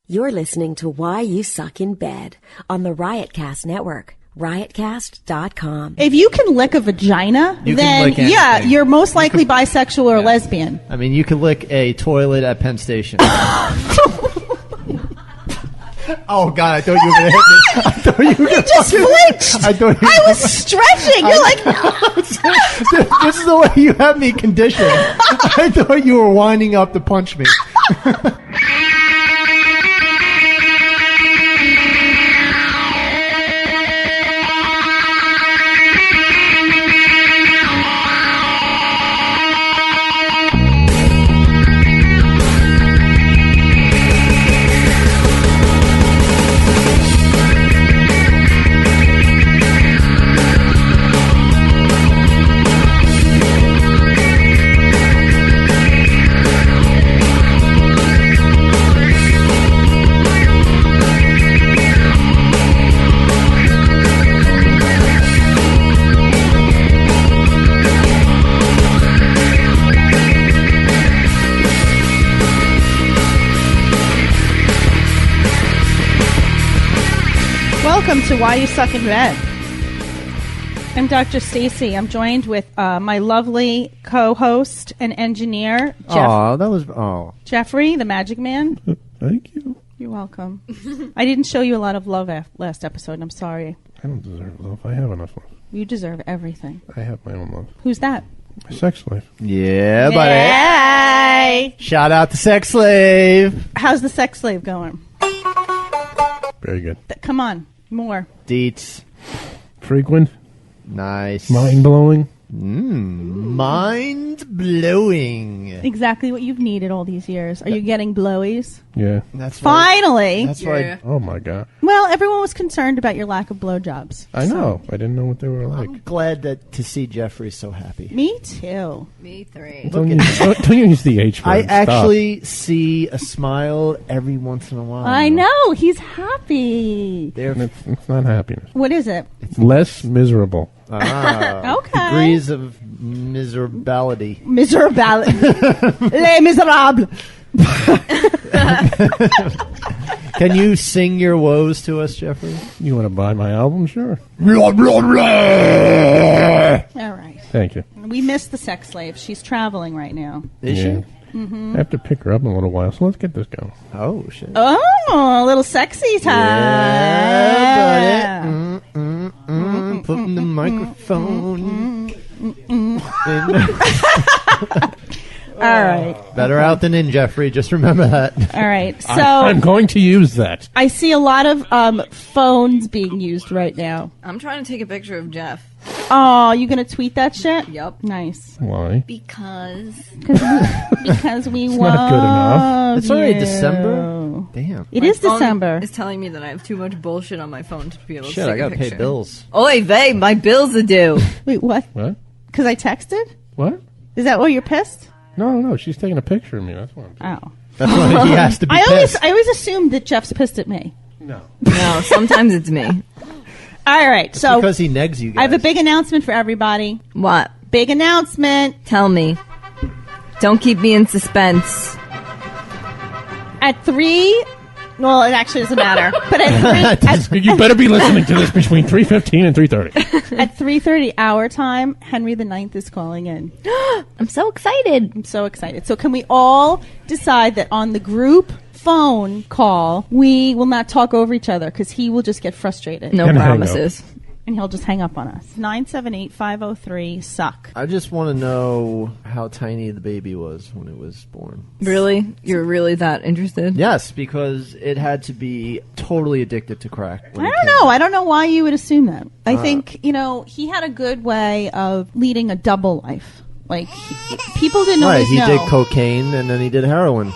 You're listening to Why You Suck in Bed on the Riotcast Network. Riotcast.com. If you can lick a vagina, then yeah, you're most likely bisexual or lesbian. I mean, you can lick a toilet at Penn Station. Oh, God, I thought you were going to hit me. I thought you were going to just flinched. I was stretching. You're like, This is the way you have me conditioned. I thought you were winding up to punch me. welcome to Why You Suck in Bed. I'm Dr. Stacy. I'm joined with my lovely co-host and engineer, Jeffrey, the Magic Man. Thank you. You're welcome. I didn't show you a lot of love last episode, and I'm sorry. I don't deserve love. I have enough love. You deserve everything. I have my own love. Who's that? My sex slave. Yeah, buddy. Hey! Shout out to Sex Slave. How's the sex slave going? Very good. Come on, more. Deets. Frequent. Nice. Mind-blowing. Mind-blowing. Exactly what you've needed all these years. Are you getting blowies? Yeah. That's Finally. Right. That's right. Oh, my God. Well, everyone was concerned about your lack of blowjobs. I know. I didn't know what they were like. I'm glad to see Jeffrey so happy. Me too. Me three. Don't use the H word. I actually see a smile every once in a while. I know. He's happy. It's not happiness. What is it? It's less miserable. Okay. Degrees of miserability. Miserable. Les Miserables. Can you sing your woes to us, Jeffrey? You want to buy my album? Sure. Blah, blah, blah. All right. Thank you. We missed the sex slave. She's traveling right now. Is she? Mm-hmm. I have to pick her up in a little while, so let's get this going. Oh, shit. Oh, a little sexy time. Yeah, buddy. Putting the microphone in. All right. Better out than in, Jeffrey. Just remember that. All right. So I'm going to use that. I see a lot of phones being used right now. I'm trying to take a picture of Jeff. Oh, you gonna tweet that shit? Yep. Nice. Why? Because we It's want not good enough. It's already December. Damn. It my is phone December. is telling me that I have too much bullshit on my phone to be able to Shit, take I gotta a pay picture. bills. Oy vey, my bills are due. Wait, what? What? Because I texted? What? Is that why you're pissed? No. She's taking a picture of me. That's what I'm saying. Oh. That's why he has to be pissed. I always assumed that Jeff's pissed at me. No. No, sometimes it's me. All right, so because he negs you guys. I have a big announcement for everybody. What? Big announcement. Tell me. Don't keep me in suspense. At 3, well, it actually doesn't matter. But at 3, You better be listening to this between 3:15 and 3:30. at 3:30 our time, Henry the Ninth is calling in. I'm so excited. I'm so excited. So can we all decide that on the group phone call, we will not talk over each other because he will just get frustrated. No And hang up. promises. And he'll just hang up on us. 978-503-SUCK. I just want to know how tiny the baby was when it was born. Really? You're really that interested? Yes, because it had to be totally addicted to crack. I don't know. I don't know why you would assume that. I think, he had a good way of leading a double life. Like, people didn't Right, always he know. did cocaine and then he did heroin.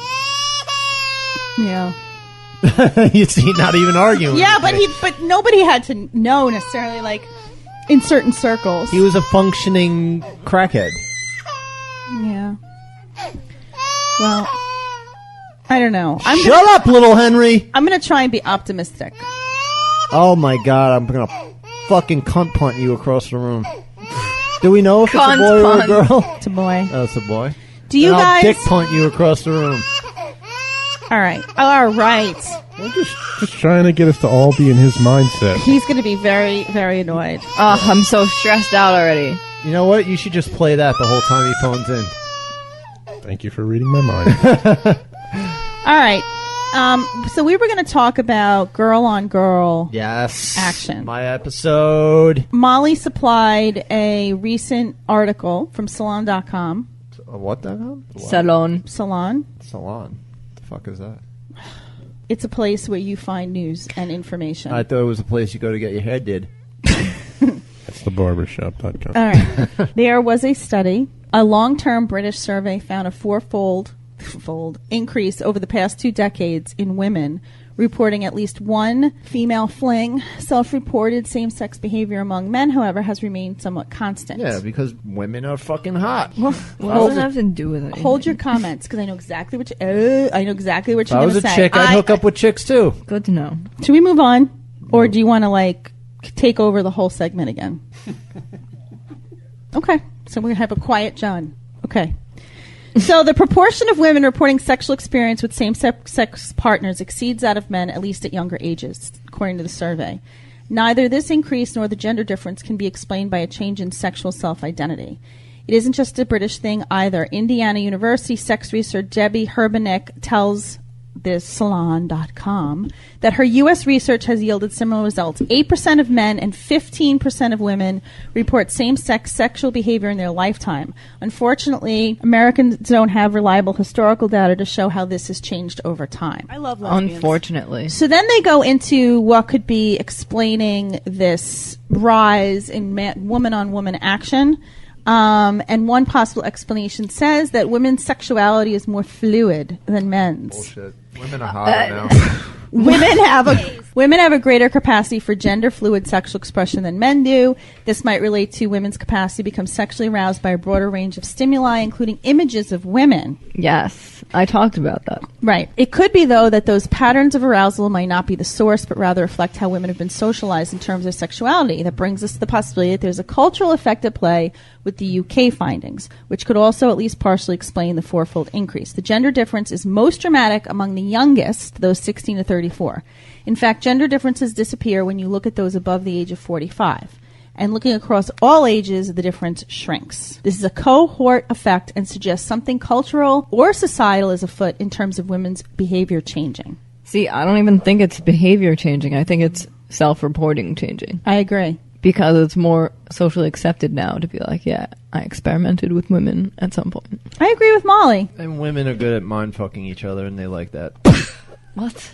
Yeah. You see, not even arguing. Yeah, with me. but nobody had to know necessarily, like, in certain circles. He was a functioning crackhead. Yeah. Well, I don't know. Shut up, little Henry! I'm going to try and be optimistic. Oh my God, I'm gonna fucking cunt punt you across the room. Do we know if it's a boy or a girl? It's a boy. Oh, it's a boy. Do you Then I'll guys... dick punt you across the room. All right. All right. We're just trying to get us to all be in his mindset. He's going to be very, very annoyed. Oh, I'm so stressed out already. You know what? You should just play that the whole time he phones in. Thank you for reading my mind. All right. So we were going to talk about girl on girl action. My episode. Molly supplied a recent article from Salon.com. What.com? Salon. Salon. Salon. What the fuck is that? It's a place where you find news and information. I thought it was a place you go to get your hair did. That's the barbershop.com. All right. There was a study. A long-term British survey found a fourfold increase over the past 2 decades in women reporting at least one female fling. Self-reported same-sex behavior among men, however, has remained somewhat constant. Yeah, because women are fucking hot. What does that have to do with it? Hold your comments, because I know exactly what you're going to say. If I was a chick, I'd hook up with chicks, too. Good to know. Should we move on? Or do you want to, take over the whole segment again? Okay. So we're going to have a quiet John. Okay. So the proportion of women reporting sexual experience with same-sex partners exceeds that of men, at least at younger ages, according to the survey. Neither this increase nor the gender difference can be explained by a change in sexual self-identity. It isn't just a British thing either. Indiana University sex researcher Debbie Herbenick tells this Salon.com that her U.S. research has yielded similar results. 8% of men and 15% of women report same-sex sexual behavior in their lifetime. Unfortunately, Americans don't have reliable historical data to show how this has changed over time. I love lesbians. Unfortunately. So then they go into what could be explaining this rise in woman-on-woman action. And one possible explanation says that women's sexuality is more fluid than men's. Bullshit. Women are hotter now. Women have a greater capacity for gender fluid sexual expression than men do. This might relate to women's capacity to become sexually aroused by a broader range of stimuli, including images of women. Yes, I talked about that. Right. It could be, though, that those patterns of arousal might not be the source, but rather reflect how women have been socialized in terms of sexuality. That brings us to the possibility that there's a cultural effect at play with the UK findings, which could also at least partially explain the fourfold increase. The gender difference is most dramatic among the youngest, those 16 to 34. In fact, gender differences disappear when you look at those above the age of 45. And looking across all ages, the difference shrinks. This is a cohort effect and suggests something cultural or societal is afoot in terms of women's behavior changing. See, I don't even think it's behavior changing. I think it's self-reporting changing. I agree. Because it's more socially accepted now to be like, yeah, I experimented with women at some point. I agree with Molly. And women are good at mind-fucking each other, and they like that. What?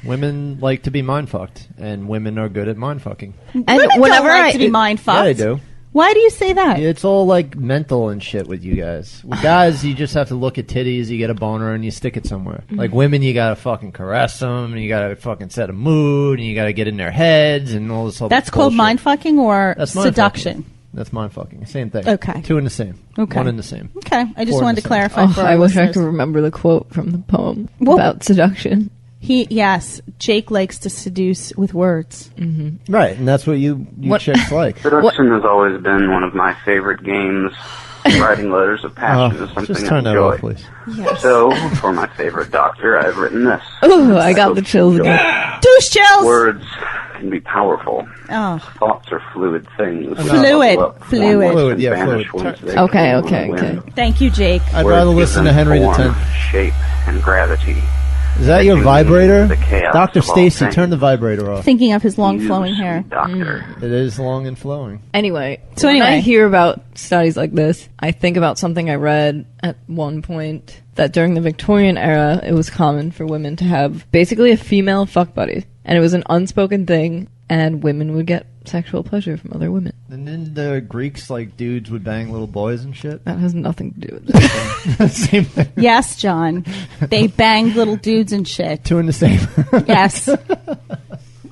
Women like to be mind-fucked, and women are good at mind-fucking. And women whenever don't like to be mind-fucked. Yeah, they do. Why do you say that? It's all mental and shit with you guys. With guys, you just have to look at titties, you get a boner, and you stick it somewhere. Mm-hmm. Like women, you gotta fucking caress them, and you gotta fucking set a mood, and you gotta get in their heads, and all this other That's called bullshit. mind-fucking or That's seduction? That's mind-fucking. Same thing. Okay. Two in the same. Okay. One in the same. Okay. I just Four in wanted the to same. clarify for our I wish I listeners. could remember the quote from the poem Well- about seduction. Yes, Jake likes to seduce with words. Mm-hmm. Right, and that's what you chicks like. Seduction has always been one of my favorite games. Writing letters of passion is something just turn I that enjoy. off, please. Yes. So, for my favorite doctor, I've written this. Ooh, I got the chills again. Douche chills! Words can be powerful. Oh. Thoughts are fluid things. Fluid. Fluid. Yeah, fluid. Okay. Thank you, Jake. I'd rather listen to Henry X. Shape and gravity. Is that your vibrator? The chaos Dr. of all Stacy, things. turn the vibrator off. Thinking of his long Use flowing hair. Doctor. It is long and flowing. Anyway, So when anyway. I hear about studies like this, I think about something I read at one point, that during the Victorian era, it was common for women to have basically a female fuck buddy. And it was an unspoken thing, and women would get sexual pleasure from other women. And then the Greeks, dudes would bang little boys and shit. That has nothing to do with this. Same thing. Yes, John. They banged little dudes and shit. Two in the same. Yes.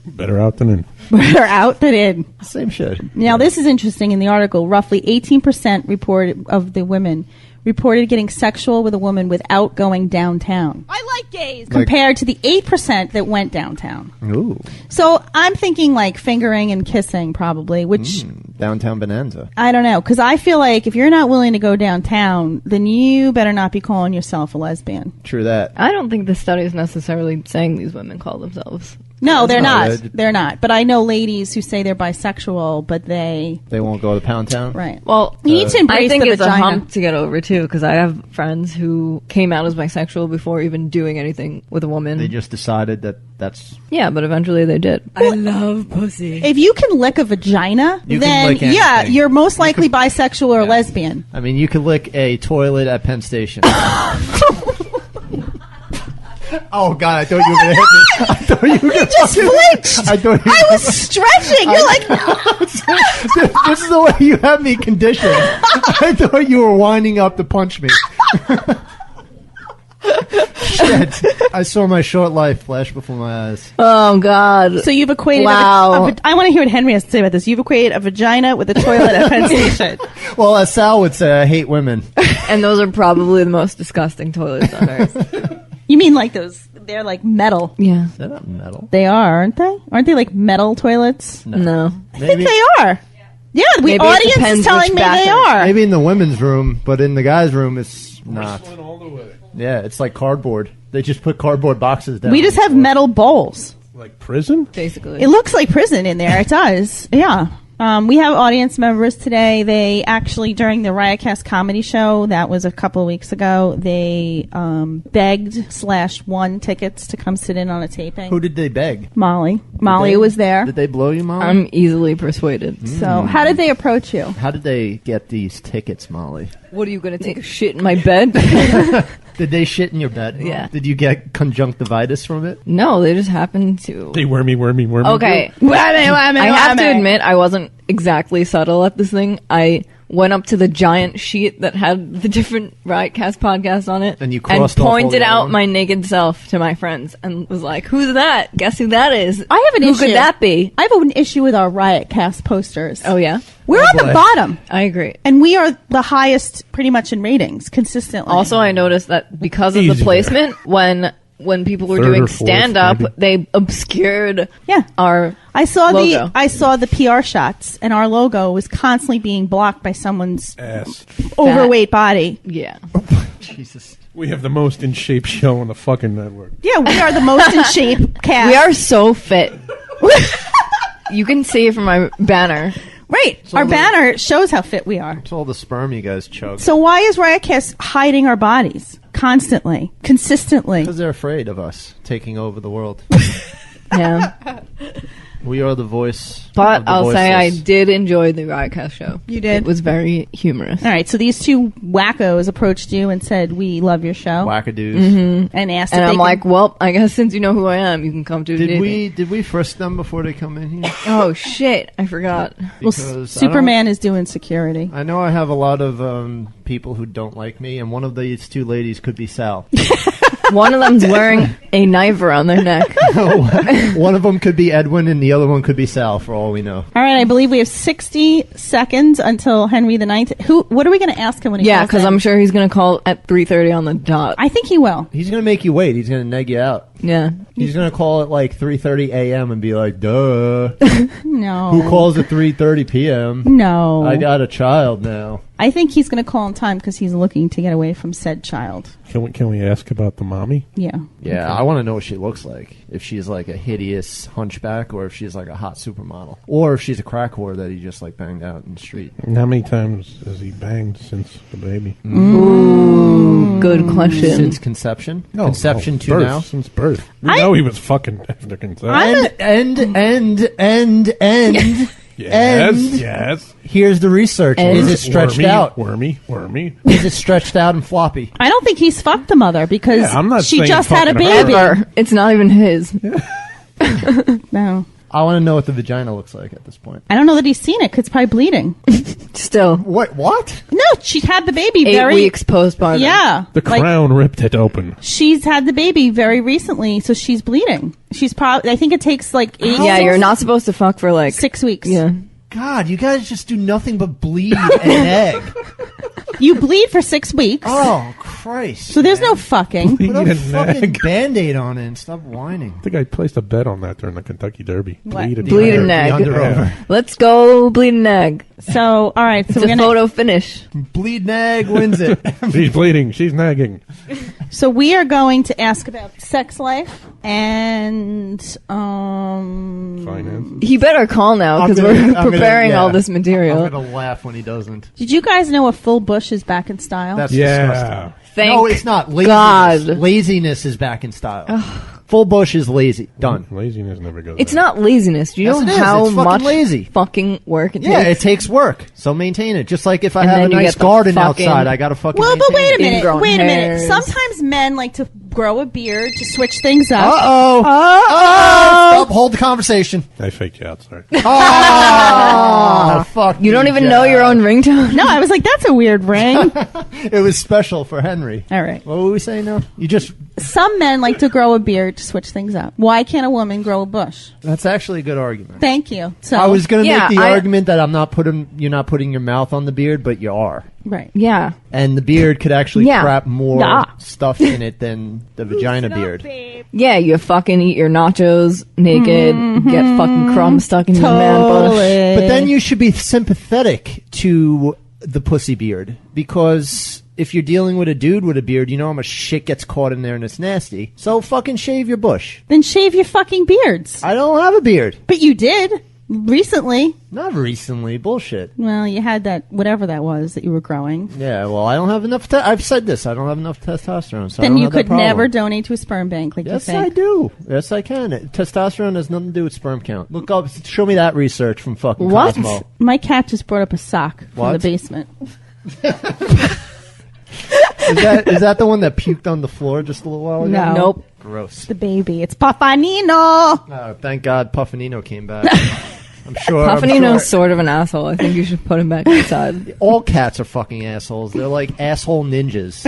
Better out than in. Better out than in. Same shit. Now, this is interesting. In the article, roughly 18% of the women reported getting sexual with a woman without going downtown. I like gays. Compared to the 8% that went downtown. Ooh. So I'm thinking fingering and kissing probably, which downtown bonanza. I don't know, because I feel like if you're not willing to go downtown, then you better not be calling yourself a lesbian. True that. I don't think the study is necessarily saying these women call themselves. No, they're not. Good. They're not. But I know ladies who say they're bisexual, but they won't go to Pound Town. Right. Well, you need to embrace I think the it's vagina. a hump to get over too, because I have friends who came out as bisexual before even doing anything with a woman. They just decided that that's... Yeah, but eventually they did. I love pussy. If you can lick a vagina, You can then lick anything. yeah, you're most likely bisexual or lesbian. I mean, you could lick a toilet at Penn Station. Oh, God, I thought you were going to hit me. I thought you were going to Just flinched. I was stretching. You're like, this is the way you have me conditioned. I thought you were winding up to punch me. Shit. I saw my short life flash before my eyes. Oh, God. so you've equated. Wow. I want to hear what Henry has to say about this. You've equated a vagina with a toilet at Penn Station. Well, as Sal would say, I hate women. And those are probably the most disgusting toilets on earth. You mean like those? They're like metal. Yeah. Is that not metal? They are, aren't they? Aren't they like metal toilets? No. I think they are. Yeah, the Maybe it audience depends is telling which me they bathroom. are. Maybe in the women's room, but in the guys' room, it's not. All the way. Yeah, it's like cardboard. They just put cardboard boxes down. We just have metal bowls. Like prison? Basically. It looks like prison in there. It does. Yeah. We have audience members today. They actually, during the Riotcast comedy show, that was a couple of weeks ago, they begged/won tickets to come sit in on a taping. Who did they beg? Molly. Molly was there. Did they blow you, Molly? I'm easily persuaded. So, how did they approach you? How did they get these tickets, Molly? What are you going to take a shit in my bed? Did they shit in your bed? Yeah. Did you get conjunctivitis from it? No, they just happened to. They wormy. Okay. I have to admit, I wasn't exactly subtle at this thing. I went up to the giant sheet that had the different Riotcast podcasts on it And you crossed off all pointed the other out ones? my naked self to my friends and was like, "Who's that? Guess who that is? I have an Who issue. could that be?" I have an issue with our Riotcast posters. Oh yeah, We're on the boy. bottom. I agree. And we are the highest pretty much in ratings consistently. Also, I noticed that because of Easier. the placement, when people were Third doing or fourth, stand up, maybe. they obscured Yeah. our I saw logo. I saw the PR shots, and our logo was constantly being blocked by someone's Ass. overweight body. yeah. Jesus. We have the most in shape show on the fucking network. Yeah, we are the most in shape cast. We are so fit. You can see it from my banner. Right. Our banner shows how fit we are. It's all the sperm you guys chug. So why is Riotcast hiding our bodies constantly, consistently? Because they're afraid of us taking over the world. Yeah. We are the voice. But of the I'll say I voiceless. did enjoy the Riotcast show. You did? It was very humorous. All right, so these two wackos approached you and said, "We love your show," Wackadoos. and asked And if I'm they like, well, I guess since you know who I am, you can come to a taping. Did we frisk them before they come in here? Oh, shit. I forgot. Well, Because Superman is doing security. I know I have a lot of people who don't like me, and one of these two ladies could be Sal. One of them's wearing a knife around their neck. One of them could be Edwin, and the other one could be Sal, for all we know. All right, I believe we have 60 seconds until Henry the Ninth. What are we going to ask him when he Yeah, calls because in? I'm sure he's going to call at 3:30 on the dot. I think he will. He's going to make you wait. He's going to neg you out. Yeah. He's going to call at like 3:30 a.m. and be like, duh. No. Who calls at 3:30 p.m.? No. I got a child now. I think he's going to call in time because he's looking to get away from said child. Can we ask about the mommy? Yeah. Yeah, I want to know what she looks like. If she's like a hideous hunchback, or if she's like a hot supermodel, or if she's a crack whore that he just like banged out in the street. And how many times has he banged since the baby? Ooh, good question. Since conception? No, Conception no, to birth, now? Since birth. We know he was fucking after conception. And Yes. here's the research. And- Is it stretched out? Wormy. Is it stretched out and floppy? I don't think he's fucked the mother because Yeah, I'm not she saying just had a fucking baby. Ever. It's not even his. No. I want to know what the vagina looks like at this point. I don't know that he's seen it because it's probably bleeding. Still. What? No, she had the baby 8 very... weeks postpartum. Yeah. The crown ripped it open. She's had the baby very recently, so she's bleeding. She's probably... I think it takes like 8... Yeah, you're not supposed to fuck for like 6 weeks. Yeah. God, you guys just do nothing but bleed and egg. You bleed for 6 weeks. Oh, Christ. So there's no fucking. Put a fucking Band-Aid on it and stop whining. I think I placed a bet on that during the Kentucky Derby. What? Bleed and nag. Over. Let's go bleed and nag. So, all right. So it's a photo finish. Bleed nag wins it. She's bleeding. She's nagging. So we are going to ask about sex life and finance. He better call now because we're preparing all this material. I'm gonna laugh when he doesn't. Did you guys know a full bush is back in style? That's disgusting. No, it's not. Laziness. God. Laziness is back in style. Full bush is lazy. Done. Laziness never goes. It's not laziness. Do you know how much lazy fucking work it takes? Yeah, it takes work. So maintain it. Just like if I And have a then you nice get the garden fucking- outside, I gotta fucking. Well, but wait a minute. Ingrown Wait a minute. hairs. Sometimes men like to grow a beard to switch things up. Uh-oh. Stop. Hold the conversation. I faked you out. Sorry. Oh, fuck. You don't even know your own ringtone? No, I was like, that's a weird ring. It was special for Henry. All right. What were we saying now? You just. Some men like to grow a beard to switch things up. Why can't a woman grow a bush? That's actually a good argument. Thank you. So I was going to Yeah, make the argument that you're not putting your mouth on the beard, but you are. right. Yeah. And the beard could actually Yeah. trap more Yeah. stuff in it than the vagina beard. Yeah, you fucking eat your nachos naked, get fucking crumbs stuck in your man bush. But then you should be sympathetic to the pussy beard, because if you're dealing with a dude with a beard, you know how much shit gets caught in there and it's nasty. So fucking shave your bush. Then shave your fucking beards. I don't have a beard. But you did recently. Not recently. Bullshit. Well, you had that, whatever that was that you were growing. Yeah, well, I don't have enough. I've said this. I don't have enough testosterone. So I Then don't you have that could problem. never donate to a sperm bank like Yes, you think. I do. Yes, I can. Testosterone has nothing to do with sperm count. Look up. Show me that research from fucking What? Cosmo. My cat just brought up a sock from What? the basement. Is that the one that puked on the floor just a little while ago? No. Nope. Gross. The baby. It's Puffanino. Oh, thank God Puffanino came back. I'm sure. Puffanino's sort of an asshole. I think you should put him back inside. All cats are fucking assholes. They're like asshole ninjas.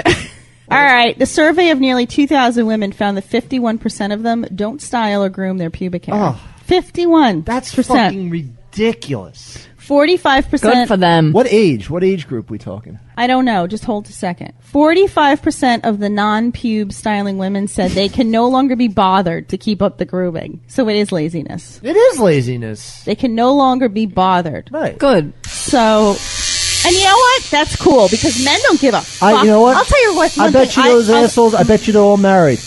All right. The survey of nearly 2,000 women found that 51% of them don't style or groom their pubic hair. Oh. 51%. That's fucking ridiculous. 45%. Good for them. What age? What age group we talking? I don't know. Just hold a second. 45% of the non-pube styling women said they can no longer be bothered to keep up the grooming. So it is laziness. It is laziness. They can no longer be bothered. Right. Good. So, and you know what? That's cool because men don't give a fuck. You know what? I'll tell you what. I bet you those assholes. I bet you they're all married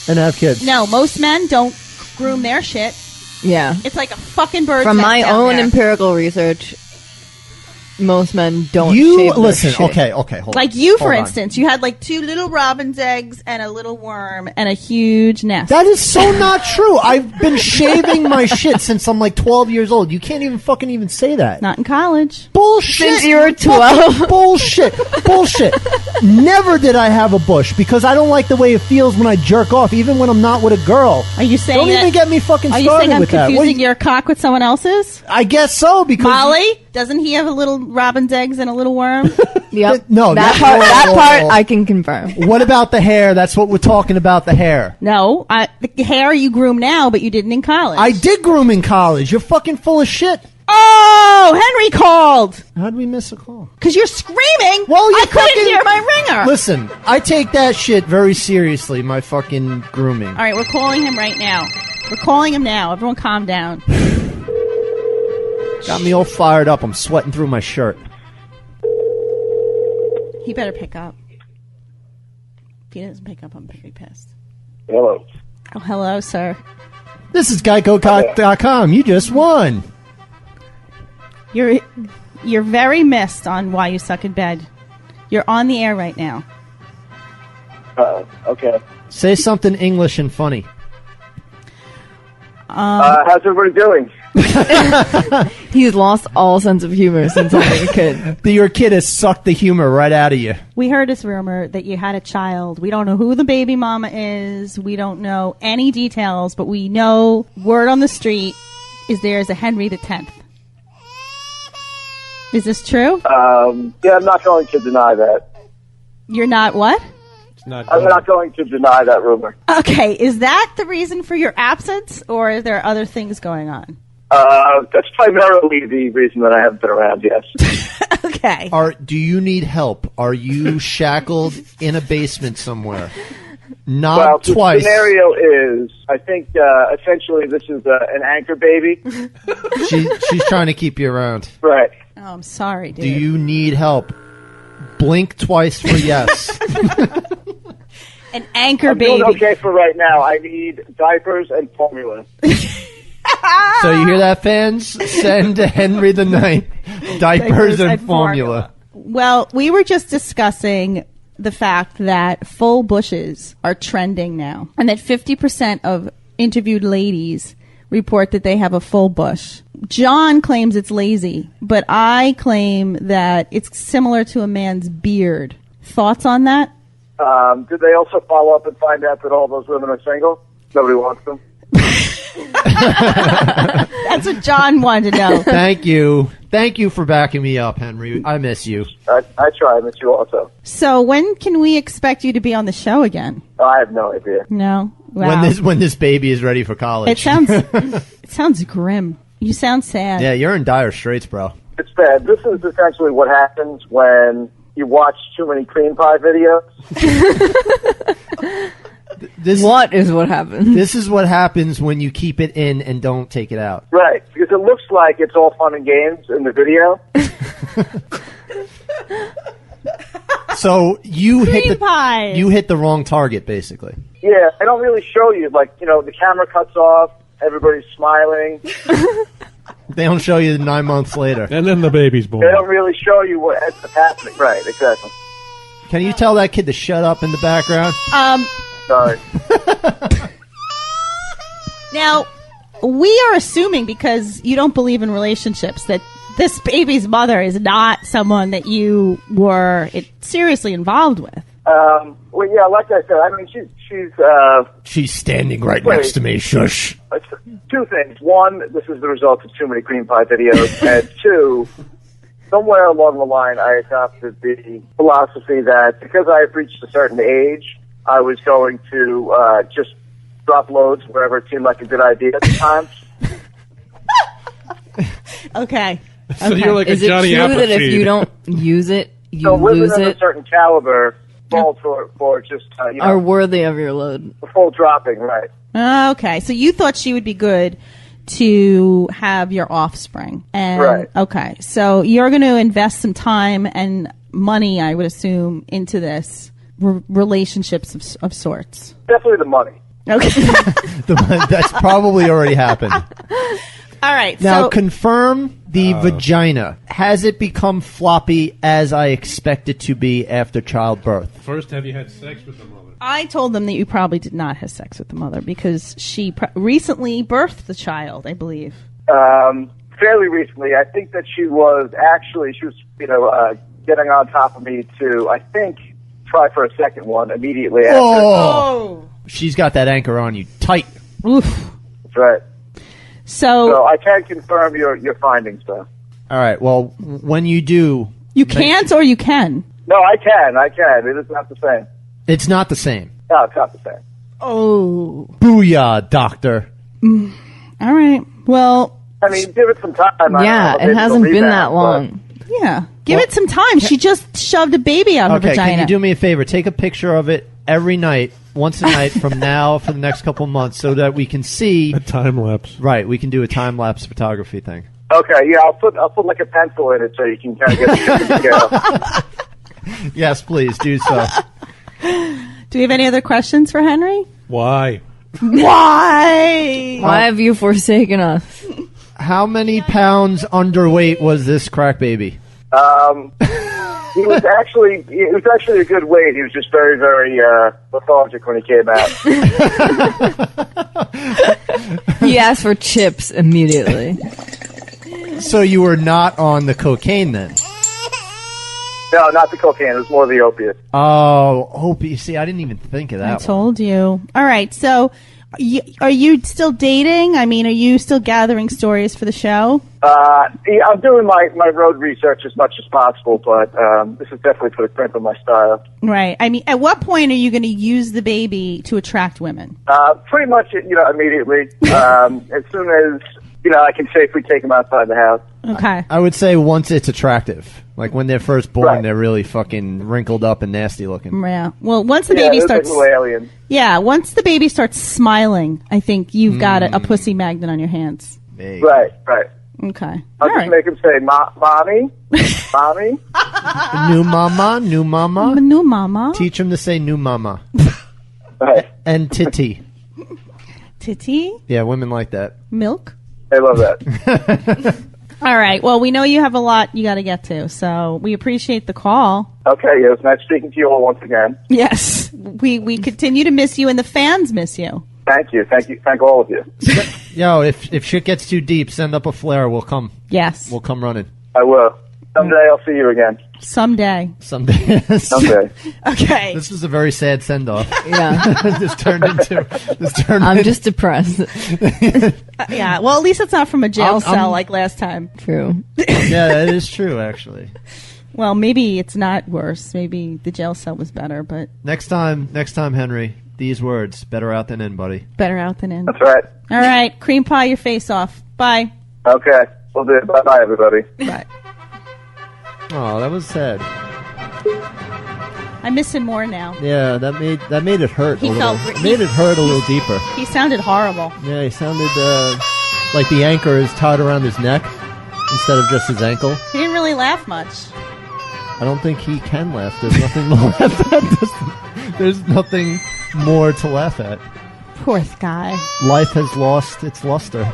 and have kids. No, most men don't groom their shit. Yeah. It's like a fucking bird's From nest my down own there. empirical research, most men don't You shave their listen. shit. Okay. Hold Like you, for on. instance, you had like 2 little robin's eggs and a little worm and a huge nest. That is so not true. I've been shaving my shit since I'm like 12 years old. You can't even fucking even say that. Not in college. Bullshit. Since you were 12. Bullshit. Bullshit. Never did I have a bush because I don't like the way it feels when I jerk off, even when I'm not with a girl. Are you saying Don't that, even get me fucking Are started you saying I'm with that. confusing your cock with someone else's? I guess so because Molly, doesn't he have a little robin's eggs and a little worm? Yep. No, that whoa. part I can confirm. What about the hair? That's what we're talking about. The hair. No, the hair you groom now, but you didn't in college. I did groom in college. You're fucking full of shit. Oh, Henry called How'd we miss a call? because you're screaming. Well, you I couldn't fucking- hear my ringer. Listen, I take that shit very seriously. My fucking grooming. All right, we're calling him right now. We're calling him now. Everyone, calm down. Got me all fired up. I'm sweating through my shirt. He better pick up. If he doesn't pick up, I'm pretty pissed. Hello. Oh, hello, sir. This is Geico.com. You just won. You're very missed on why you suck in bed. You're on the air right now. Okay. Say something English and funny. How's everybody doing? He's lost all sense of humor since I was a kid. Your kid has sucked the humor right out of you. We heard this rumor that you had a child. We don't know who the baby mama is. We don't know any details, but we know word on the street is there's a Henry the 10th. Is this true? Yeah, I'm not going to deny that. You're not what? I'm not going to deny that rumor. Okay, is that the reason for your absence, or are there other things going on? That's primarily the reason that I haven't been around, yes. Okay. Do you need help? Are you shackled in a basement somewhere? Not well, twice. The scenario is, I think, essentially this is an anchor baby. She's trying to keep you around. Right. Oh, I'm sorry, dude. Do you need help? Blink twice for yes. An anchor I'm baby. doing okay for right now. I need diapers and formula. So you hear that, fans? Send Henry the Ninth diapers and formula. Well, we were just discussing the fact that full bushes are trending now, and that 50% of interviewed ladies report that they have a full bush. John claims it's lazy, but I claim that it's similar to a man's beard. Thoughts on that? Did they also follow up and find out that all those women are single? Nobody wants them. That's what John wanted to know. Thank you. Thank you for backing me up, Henry. I miss you. I try. I miss you also. So when can we expect you to be on the show again? I have no idea. No? Wow. When this baby is ready for college. It sounds grim. You sound sad. Yeah, you're in dire straits, bro. It's bad. This is essentially what happens when you watch too many cream pie videos. What is what happens? This is what happens when you keep it in and don't take it out. Right, because it looks like it's all fun and games in the video. So you hit the wrong target, basically. Yeah, I don't really show you. Like, the camera cuts off, everybody's smiling. They don't show you 9 months later. And then the baby's born. They don't really show you what's happening. Right, exactly. Can you tell that kid to shut up in the background? Sorry. Now, we are assuming, because you don't believe in relationships, that this baby's mother is not someone that you were seriously involved with. Well, yeah, like I said, I mean, She's standing right next to me. Shush. Two things. One, this is the result of too many cream pie videos. And two, somewhere along the line, I adopted the philosophy that because I have reached a certain age, I was going to just drop loads wherever it seemed like a good idea at the time. Okay. So you're like is a Johnny it true that Appleseed. if you don't use it, you So women lose of it? a certain caliber fall for just, Are worthy of your load. full dropping, right? Okay. So you thought she would be good to have your offspring. And, Right. Okay. So you're going to invest some time and money, I would assume, into this relationships of sorts. Definitely the money. Okay. That's probably already happened. All right. Now, so confirm the vagina. Has it become floppy as I expect it to be after childbirth? First, have you had sex with the mother? I told them that you probably did not have sex with the mother because she recently birthed the child, I believe. Fairly recently, I think that she was getting on top of me to, I think, try for a second one immediately after. Oh! She's got that anchor on you tight. Oof. That's right. So I can confirm your findings, though. All right. Well, when you do, you can't or you can? No, I can. It is not the same. It's not the same. No, it's not the same. Oh. Booyah, doctor. All right. Well, I mean, give it some time. Yeah, it hasn't been that long. Yeah. Give it some time. She just shoved a baby out her vagina. Can you do me a favor? Take a picture of it every night, once a night from now for the next couple months so that we can see a time lapse. Right, we can do a time lapse photography thing. Okay, yeah, I'll put like a pencil in it so you can kind of get the together. Yes, please do so. Do we have any other questions for Henry? Why? Why? Why have you forsaken us? How many pounds underweight was this crack baby? He was actually a good weight. He was just very, very lethargic when he came out. He asked for chips immediately. So you were not on the cocaine then? No, not the cocaine. It was more the opiate. Oh, opiate. See, I didn't even think of that. I told you. All right. So, are you still dating? I mean, are you still gathering stories for the show? Yeah, I'm doing my road research as much as possible, but this has definitely put a crimp in my style. Right. I mean, at what point are you going to use the baby to attract women? Pretty much, immediately. As soon as I can safely take them outside the house. Okay. I would say once it's attractive. Like when they're first born, Right. they're really fucking wrinkled up and nasty looking. Yeah. Well, once the baby those starts, little aliens. yeah, once the baby starts smiling, I think you've got a pussy magnet on your hands. Hey. Right. Okay. I'll All just right. make him say, "Mommy, mommy." New mama, new mama. New mama. Teach him to say new mama. Right. And titty. Titty. Yeah, women like that. Milk. I love that. All right. Well, we know you have a lot you got to get to, so we appreciate the call. Okay, it was nice speaking to you all once again. Yes. We continue to miss you, and the fans miss you. Thank you. Thank all of you. Yo, if shit gets too deep, send up a flare. We'll come. Yes. We'll come running. I will. Someday I'll see you again. Someday. Someday. Someday. Okay. This was a very sad send off. Yeah. This turned into. I'm just depressed. Yeah. Well, at least it's not from a jail cell I'm- like last time. True. Yeah, that is true, actually. Well, maybe it's not worse. Maybe the jail cell was better, but Next time, Henry, these words: better out than in, buddy. better out than in. That's right. All right. Cream pie your face off. Bye. Okay. We'll do it. Bye-bye, everybody. Bye. Oh, that was sad. I miss him more now. Yeah, that made it hurt He a little. felt- Made it hurt a little deeper. He sounded horrible. Yeah, he sounded like the anchor is tied around his neck instead of just his ankle. He didn't really laugh much. I don't think he can laugh. There's nothing to laugh at. There's nothing more to laugh at. Poor guy. Life has lost its luster.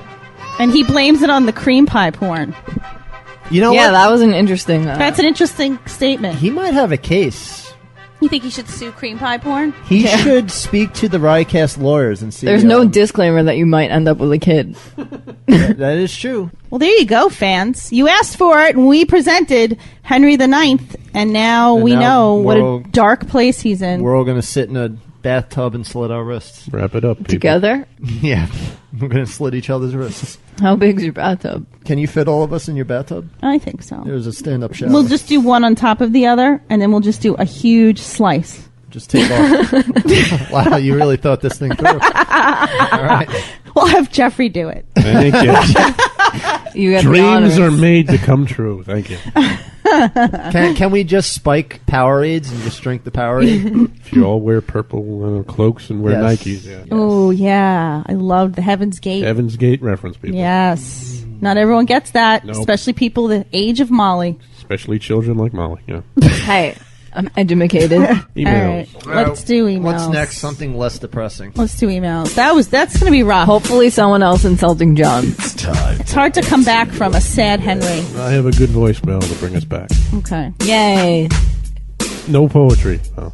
And he blames it on the cream pie porn. You know Yeah, what? that was an interesting. That's an interesting statement. He might have a case. You think he should sue cream pie porn? He should speak to the Riotcast lawyers and see. There's no disclaimer that you might end up with a kid. That is true. Well, there you go, fans. You asked for it, and we presented Henry the Ninth, and now we now know what we're a dark place he's in. We're all going to sit in a bathtub and slit our wrists. Wrap it up, people. Together? Yeah, we're going to slit each other's wrists. How big's your bathtub? Can you fit all of us in your bathtub? I think so. There's a stand-up shower. We'll just do one on top of the other, and then we'll just do a huge slice. Just take off. Wow, you really thought this thing through. All right. We'll have Jeffrey do it. Thank you. You got the Dreams honors. are made to come true. Thank you. Can we just spike Powerades and just drink the Powerade? If you all wear purple cloaks and wear Yes. Nikes, yeah. Oh, yeah. I loved the Heaven's Gate. Heaven's Gate reference, people. Yes. Not everyone gets that, Nope. especially people the age of Molly. Especially children like Molly, yeah. Hey, I'm educated. Emails. All right. Let's do emails. What's next? Something less depressing. Let's do emails. That's going to be rough. Hopefully someone else insulting John. It's hard to come back from a sad Henry. I have a good voicemail to bring us back. Okay. Yay. No poetry. Oh.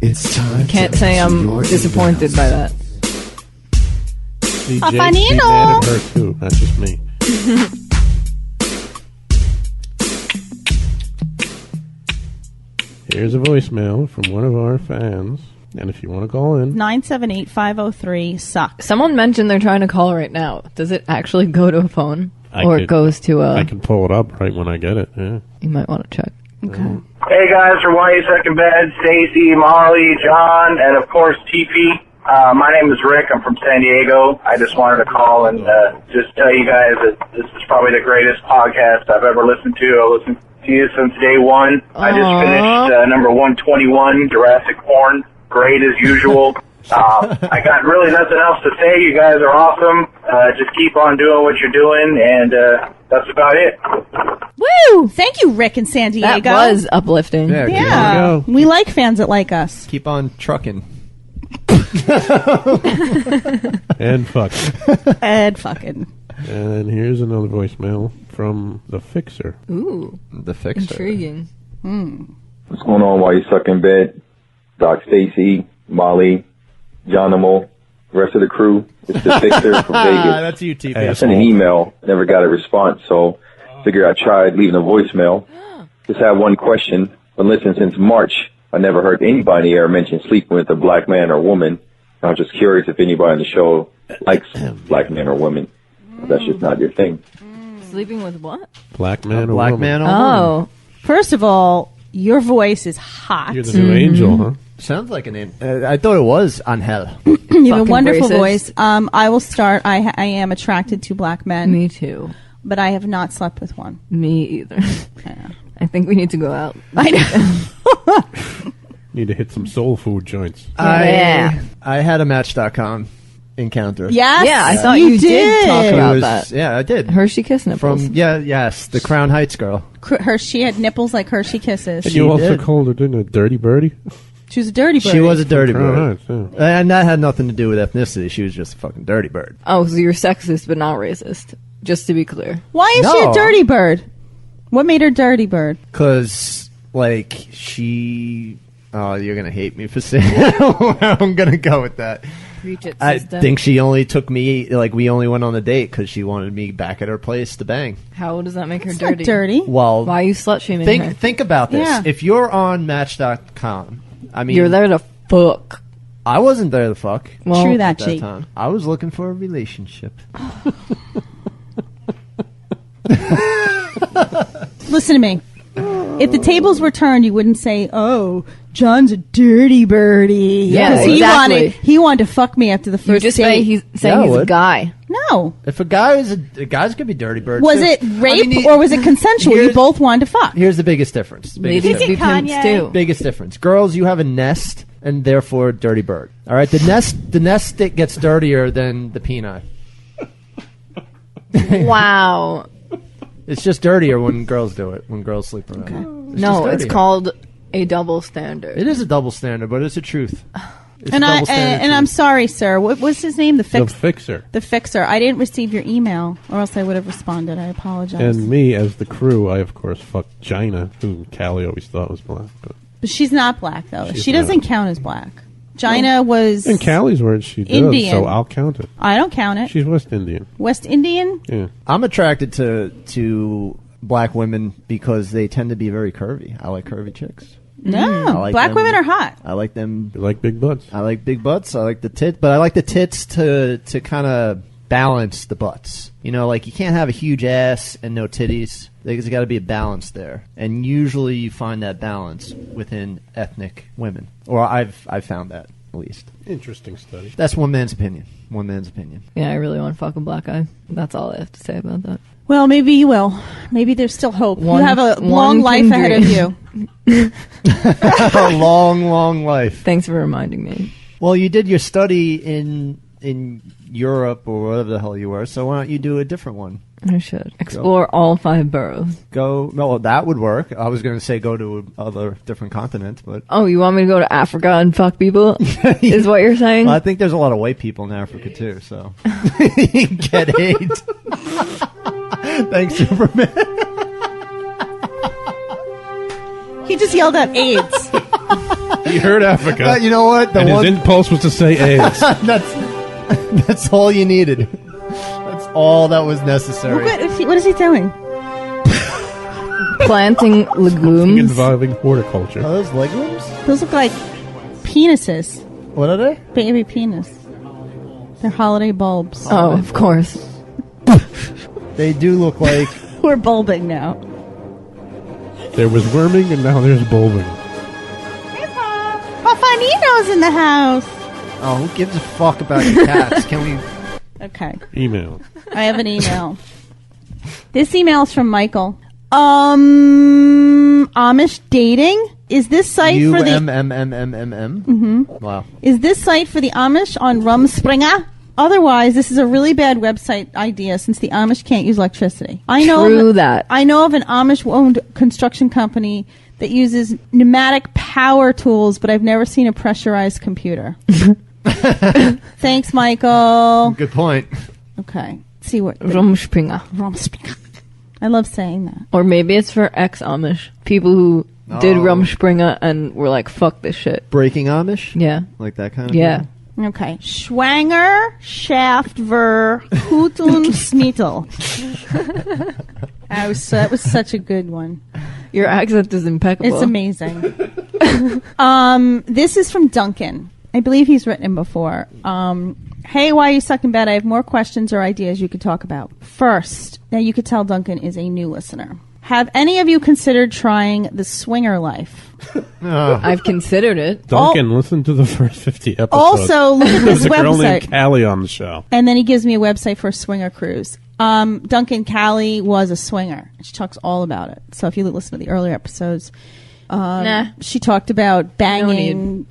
It's time. Can't say I'm disappointed by that. See, Papanino. Jake's mad at her too, not just me. Here's a voicemail from one of our fans. And if you want to call in, 978-503-SUCK. Someone mentioned they're trying to call right now. Does it actually go to a phone? Or it could- goes to a... I can pull it up right when I get it. Yeah. You might want to check. Okay. Hey guys, from Why You Second Bed, Stacy, Molly, John, and of course TP. My name is Rick. I'm from San Diego. I just wanted to call and just tell you guys that this is probably the greatest podcast I've ever listened to. I listened to you since day one. I just finished number 121, Jurassic Porn. Great as usual. I got really nothing else to say. You guys are awesome. Just keep on doing what you're doing, and that's about it. Woo! Thank you, Rick in San Diego. That was uplifting. Yeah, Yeah. There you go. We like fans that like us. keep on trucking. And fuck. Ed fucking. And here's another voicemail from the Fixer. Ooh, The fixer. intriguing. What's going on while you suck in bed? Doc Stacy, Molly, Johnimo, the rest of the crew. It's the Fixer from Vegas. That's you, TP. Hey, I sent an email, never got a response, so figured I tried leaving a voicemail. Just had one question. Been listening since March. I never heard anybody ever mention sleeping with a black man or woman. I was just curious if anybody on the show likes black men or women. But that's just not your thing. Sleeping with what? Black man or Black woman? man or woman. Oh. First of all, Your voice is hot. You're the new angel, huh? Sounds like an I thought it was Angel. You have a wonderful voice. I will start. I am attracted to black men. Me too. But I have not slept with one. Me either. I think we need to go out. I know. Need to hit some soul food joints. I had a Match.com encounter. Yes. Yeah, I thought you did talk about that. Yeah, I did. Hershey Kiss nipples. Yes, the Crown Heights girl. She had nipples like Hershey Kisses. And you also called her, didn't a dirty birdie? She was a dirty bird. She was a dirty bird. Right, yeah. And that had nothing to do with ethnicity. She was just a fucking dirty bird. Oh, so you're sexist but not racist. Just to be clear. Why is she a dirty bird? What made her dirty bird? Because, like, she... Oh, you're going to hate me for saying that. I'm going to go with that. Preach it, I sister. think she only took me... Like, we only went on a date because she wanted me back at her place to bang. How does that make her It's dirty? not dirty. Well... Why are you slut-shaming her? Think about this. Yeah. If you're on Match.com... I mean, You're there to fuck. I wasn't there to fuck. Well, True that, At that Jake. time. I was looking for a relationship. Listen to me. If the tables were turned, you wouldn't say, "Oh, John's a dirty birdie." Yeah, 'Cause exactly. he wanted to fuck me after the You first just date. say he's saying he's a guy. No. If a guy is a guys could be dirty birds. Was too. it rape I mean, or was it consensual? You here's- both wanted to fuck. Here's the biggest difference. Ladies difference. be pimps Kanye. too. Biggest difference. Girls, you have a nest, and therefore dirty bird. All right, the nest that gets dirtier than the peanut. Wow. It's just dirtier when girls do it. When girls sleep around. Okay. No, it's called a double standard. It is a double standard, but it's the truth. It's And a double standard I'm truth. sorry, sir. What was his name? The fixer. The fixer. I didn't receive your email, or else I would have responded. I apologize. And me, as the crew, I, of course, fucked Gina, who Callie always thought was black. But she's not black, though. She's She doesn't not. count as black. Gina was In Callie's words, she does, Indian. so I'll count it. I don't count it. She's West Indian. West Indian? Yeah. I'm attracted to black women because they tend to be very curvy. I like curvy chicks. No. I like Black them. women are hot. I like them. You like big butts. I like big butts. I like the tit, but I like the tits to kind of balance the butts. You know, like you can't have a huge ass and no titties. There's got to be a balance there, and usually you find that balance within ethnic women, or I've found that at least. Interesting study. That's one man's opinion. One man's opinion. Yeah, I really want to fuck a black guy. That's all I have to say about that. Well, maybe you will. Maybe there's still hope. You have a long one life can ahead of dream. you. A long, long life. Thanks for reminding me. Well, you did your study in Europe or whatever the hell you were, so why don't you do a different one? I should explore all 5 boroughs. No, that would work. I was going to say go to other different continents, but Oh, you want me to go to Africa and fuck people? Is what you're saying? well, I think there's a lot of white people in Africa too, so get AIDS. Thanks, Superman. He just yelled out AIDS. He heard Africa. You know what? And his impulse was to say AIDS. That's all you needed. That's all that was necessary. What is he doing? Planting legumes. Involving horticulture. Are those legumes? Those look like penises. What are they? Baby penis. They're holiday bulbs. Oh, of course. They do look like... We're bulbing now. There was worming and now there's bulbing. Hey, Pop. Papanino's in the house. Oh, who gives a fuck about your cats? Can we... Okay. Email. I have an email. This email is from Michael. Amish dating? Is this site for the... Mm-hmm. Wow. Is this site for the Amish on Rumspringa? Otherwise, this is a really bad website idea since the Amish can't use electricity. I know of an Amish-owned construction company that uses pneumatic power tools, but I've never seen a pressurized computer. Thanks, Michael. Good point. Okay. Let's see what... Rumspringa. Rumspringa. I love saying that. Or maybe it's for ex-Amish. People who did Rumspringa and were like, fuck this shit. Breaking Amish? Yeah. Like that kind of Yeah. thing? Okay. Schwanger, Shaft, Ver, Hutun, Smeetel. That was such a good one. Your accent is impeccable. It's amazing. This is from Duncan. I believe he's written him before. Hey, why are you sucking bad? I have more questions or ideas you could talk about. First, now you could tell Duncan is a new listener. Have any of you considered trying the swinger life? I've considered it. Duncan, listen to the first 50 episodes. Also, look at this There's a girl named website. Callie on the show. And then he gives me a website for a swinger cruise. Duncan, Callie was a swinger. She talks all about it. So if you listen to the earlier episodes, she talked about banging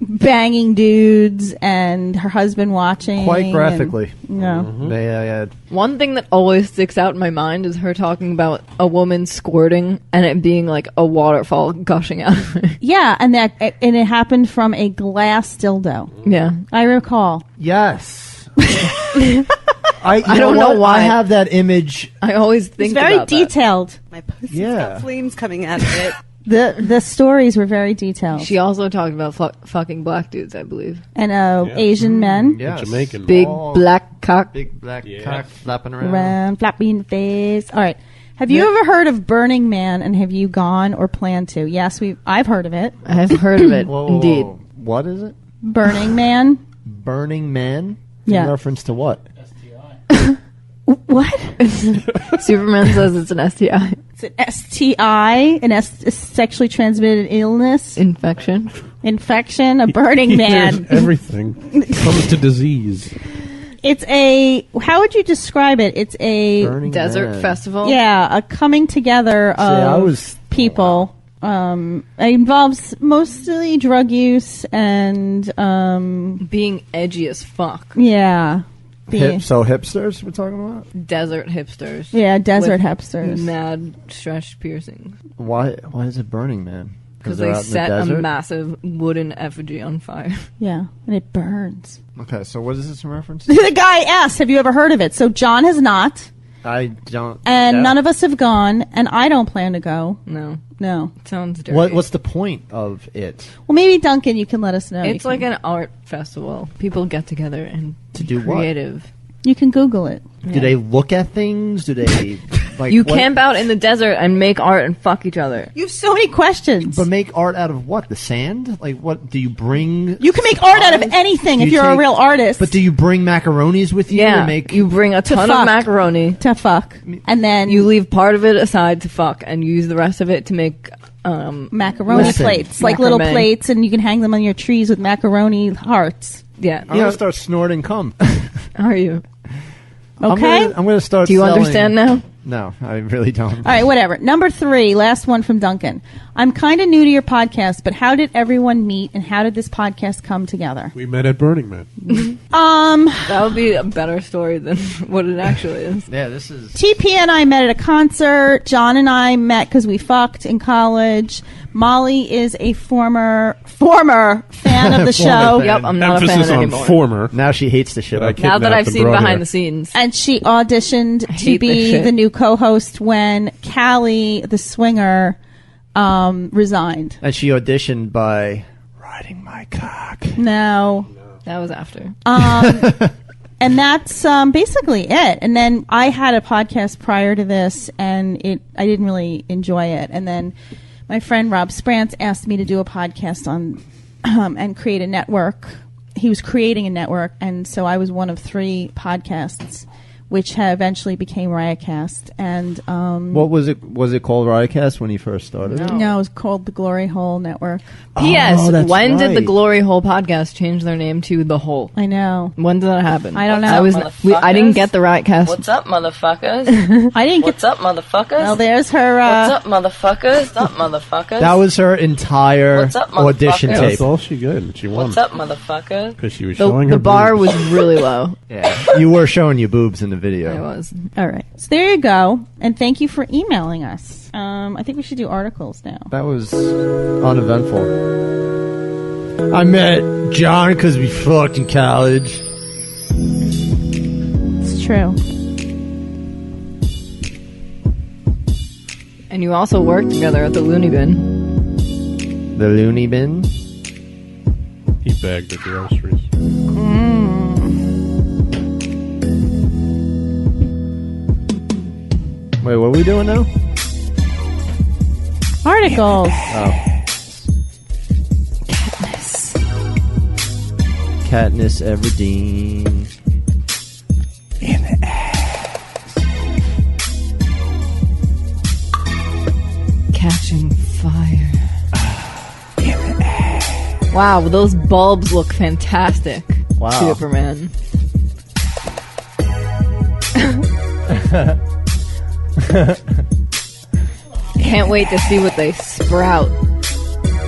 dudes and her husband watching. Quite graphically. One thing that always sticks out in my mind is her talking about a woman squirting and it being like a waterfall gushing out of her. Yeah, and it happened from a glass dildo. Yeah. I recall. Yes. I don't know why. I have that image. I always think It's very about that. detailed. My pussy's got flames coming out of it. The stories were very detailed. She also talked about fucking black dudes, I believe. And Asian men. Yes. Jamaican. Big black cock. Big black cock flapping around. Flappy in the face. All right. Have you ever heard of Burning Man, and have you gone or planned to? Yes, I've heard of it. I've heard of it, indeed. What is it? Burning Man. Burning Man? Yeah. In reference to what? What? Superman says it's an STI. It's an STI, a sexually transmitted illness. Infection, a burning man. Everything comes to disease. It's how would you describe it? It's a Burning desert Man. festival. Yeah, a coming together of people. It involves mostly drug use and being edgy as fuck. Yeah. So hipsters we're talking about? Desert hipsters. Yeah, desert with hipsters. Mad stretched piercings. Why is it Burning Man? Because they're they out in set the a desert? massive wooden effigy on fire. Yeah, and it burns. Okay, so what is this in reference? The guy asked, have you ever heard of it? So John has not. I don't. And none of us have gone, and I don't plan to go. No. Sounds dirty. What's the point of it? Well, maybe Duncan, you can let us know. It's like an art festival. People get together and to do creative. What? You can Google it. Do they look at things? Do they you camp out in the desert and make art and fuck each other? You have so many questions. But make art out of what? The sand? Like what? Do you bring? You can make art out of anything if you're a real artist. But do you bring macaronis with you? Yeah, to you bring a ton of macaroni to fuck, and then you leave part of it aside to fuck, and use the rest of it to make macaroni plates, like little plates, and you can hang them on your trees with macaroni hearts. Yeah, I'm gonna start snorting cum. Are you? Okay. I'm gonna start. Do you selling. understand now? No, I really don't. All right, whatever. Number 3, last one from Duncan. I'm kind of new to your podcast, but how did everyone meet, and how did this podcast come together? We met at Burning Man. That would be a better story than what it actually is. Yeah, this is... TP and I met at a concert. John and I met because we fucked in college. Molly is a former fan of the show. Fan. Yep, I'm not a fan anymore. Former. Now she hates the show. Now that I've seen behind the scenes. And she auditioned to be the new co-host when Callie, the swinger, resigned. And she auditioned by riding my cock. No. That was after. And that's basically it. And then I had a podcast prior to this, and I didn't really enjoy it. And then my friend Rob Sprance asked me to do a podcast on and create a network. He was creating a network, and so I was one of 3 podcasts, which eventually became Riotcast. And what was it? Was it called Riotcast when you first started? No, it was called the Glory Hole Network. P.S. When did the Glory Hole podcast change their name to The Hole? I know. When did that happen? I don't know. I didn't get the Riotcast. What's up, motherfuckers? I didn't get. What's up, motherfuckers? Well, there's her. What's up, motherfuckers? What's up, motherfuckers? That was her entire What's up, audition motherfuckers? tape. That's all she did. She won. What's up, motherfuckers? Because she was showing her The bar boobs. was really low. Yeah, you were showing your boobs in the video. I was. All right. So there you go. And thank you for emailing us. I think we should do articles now. That was uneventful. I met John because we fucked in college. It's true. And you also worked together at the Looney Bin. The Looney Bin? He bagged the groceries. Wait, what are we doing now? Articles. Katniss Everdeen. In the ass. Wow, those bulbs look fantastic. Wow. Superman. Can't wait to see what they sprout.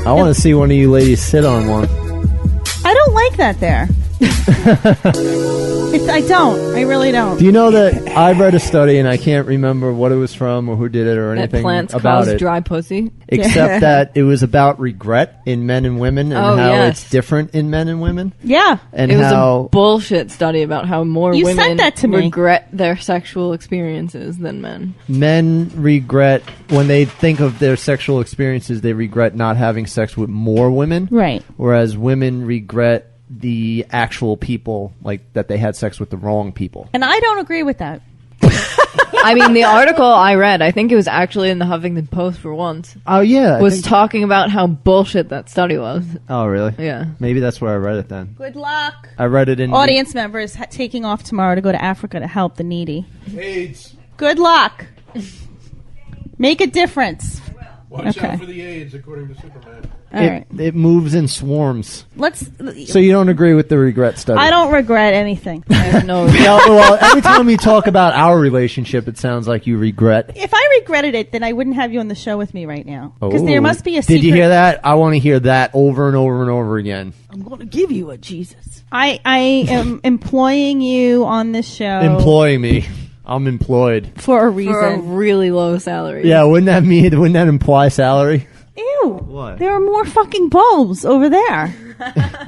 I want to see one of you ladies sit on one. I don't like that there. I don't. I really don't. Do you know that I've read a study and I can't remember what it was from or who did it or anything plants about cause it. dry pussy? Except that it was about regret in men and women and how it's different in men and women. Yeah. And it was a bullshit study about how more You women sent that to me. regret their sexual experiences than men. Men regret, when they think of their sexual experiences, they regret not having sex with more women. Right. Whereas women regret the actual people, like that they had sex with the wrong people. And I don't agree with that. I mean, the article I read, I think it was actually in the Huffington Post for once. Oh, yeah. Was talking about how bullshit that study was. Oh, really? Yeah. Maybe that's where I read it then. Good luck. I read it in... Audience members taking off tomorrow to go to Africa to help the needy. AIDS. Good luck. Make a difference. Watch out for the AIDS, according to Superman. It moves in swarms. So you don't agree with the regret study? I don't regret anything. Well, every time you talk about our relationship, it sounds like you regret. If I regretted it, then I wouldn't have you on the show with me right now. Because there must be a secret. Did you hear that? I want to hear that over and over and over again. I'm going to give you a Jesus. I am employing you on this show. Employ me. I'm employed. For a reason. For a really low salary. Yeah, wouldn't that imply salary? Ew. What? There are more fucking bulbs over there.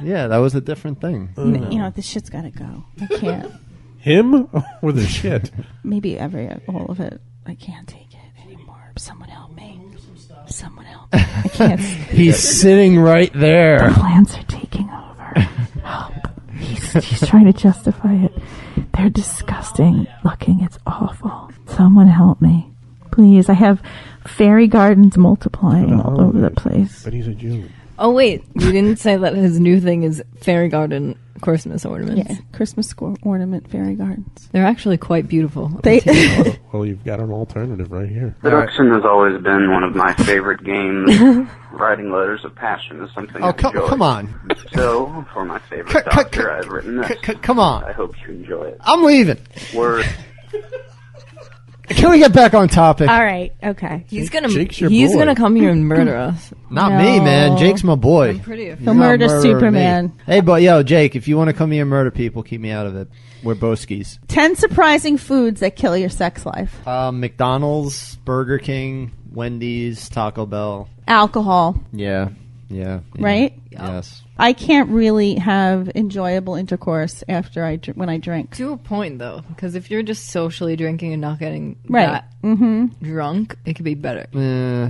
Yeah, that was a different thing. You know, this shit's got to go. I can't. Him or the shit? Maybe all of it. I can't take it anymore. Someone help me. Someone help me. I can't. He's sitting right there. The plants are taking over. Help. He's trying to justify it. They're disgusting looking. It's awful. Someone help me. Please. I have fairy gardens multiplying all over the place. But he's a Jew. Oh, wait. You didn't say that his new thing is fairy garden Christmas ornaments. Yeah, Christmas ornament fairy gardens. They're actually quite beautiful. Well, you've got an alternative right here. Seduction has always been one of my favorite games. Writing letters of passion is something I enjoy. Come on. So, for my favorite doctor, I've written this. Come on. I hope you enjoy it. I'm leaving. Word. Can we get back on topic? All right. Okay. He's gonna come here and murder us. Not me, man. Jake's my boy. I'm pretty afraid. He'll murder Superman. Hey, but Jake, if you want to come here and murder people, keep me out of it. We're broskies. 10 surprising foods that kill your sex life. McDonald's, Burger King, Wendy's, Taco Bell. Alcohol. Yeah. Right? Yes. I can't really have enjoyable intercourse after when I drink. To a point, though, because if you're just socially drinking and not getting that drunk, it could be better. I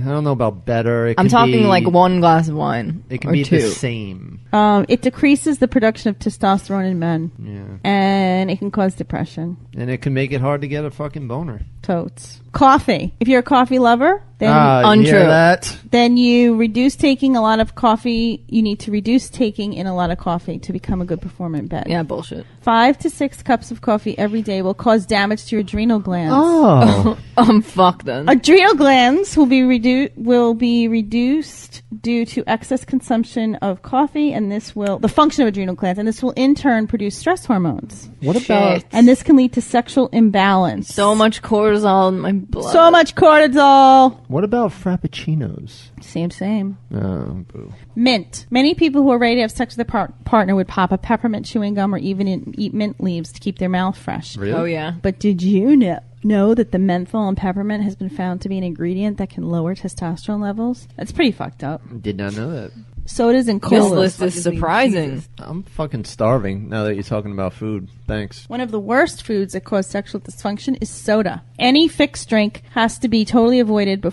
don't know about better. I'm talking like one glass of wine. It can or be two. the same. It decreases the production of testosterone in men. Yeah. And it can cause depression. And it can make it hard to get a fucking boner. Totes. Coffee. If you're a coffee lover, then untrue. You hear that? Then you reduce taking a lot of coffee. You need to reduce taking in a lot of coffee to become a good performer in bed. Yeah, bullshit. 5 to 6 cups of coffee every day will cause damage to your adrenal glands. Oh. Fuck then. Adrenal glands will be reduced due to excess consumption of coffee, and the function of adrenal glands, and this will in turn produce stress hormones. What about? And this can lead to sexual imbalance. So much cortisol in my blood. So much cortisol. What about frappuccinos? Same. Oh, boo. Mint. Many people who are ready to have sex with their partner would pop a peppermint chewing gum or even eat mint leaves to keep their mouth fresh. Really? Oh, yeah. But did you know that the menthol in peppermint has been found to be an ingredient that can lower testosterone levels? That's pretty fucked up. Did not know that. Sodas and This colas. list is surprising. I'm fucking starving now that you're talking about food. Thanks. One of the worst foods that cause sexual dysfunction is soda. Any fixed drink has to be totally avoided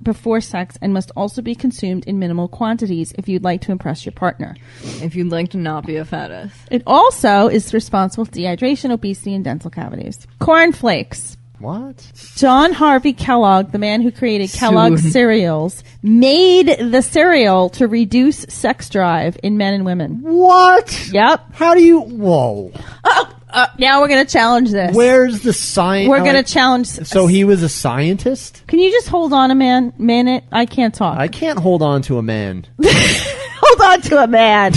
before sex and must also be consumed in minimal quantities if you'd like to impress your partner. If you'd like to not be a fat ass. It also is responsible for dehydration, obesity, and dental cavities. Corn flakes. What? John Harvey Kellogg, the man who created Kellogg's cereals, made the cereal to reduce sex drive in men and women. What? Yep. How do you... Whoa. Now we're going to challenge this. Where's the science? We're going to challenge... So he was a scientist? Can you just hold on a minute? I can't talk. I can't hold on to a man. Hold hold on to it, man.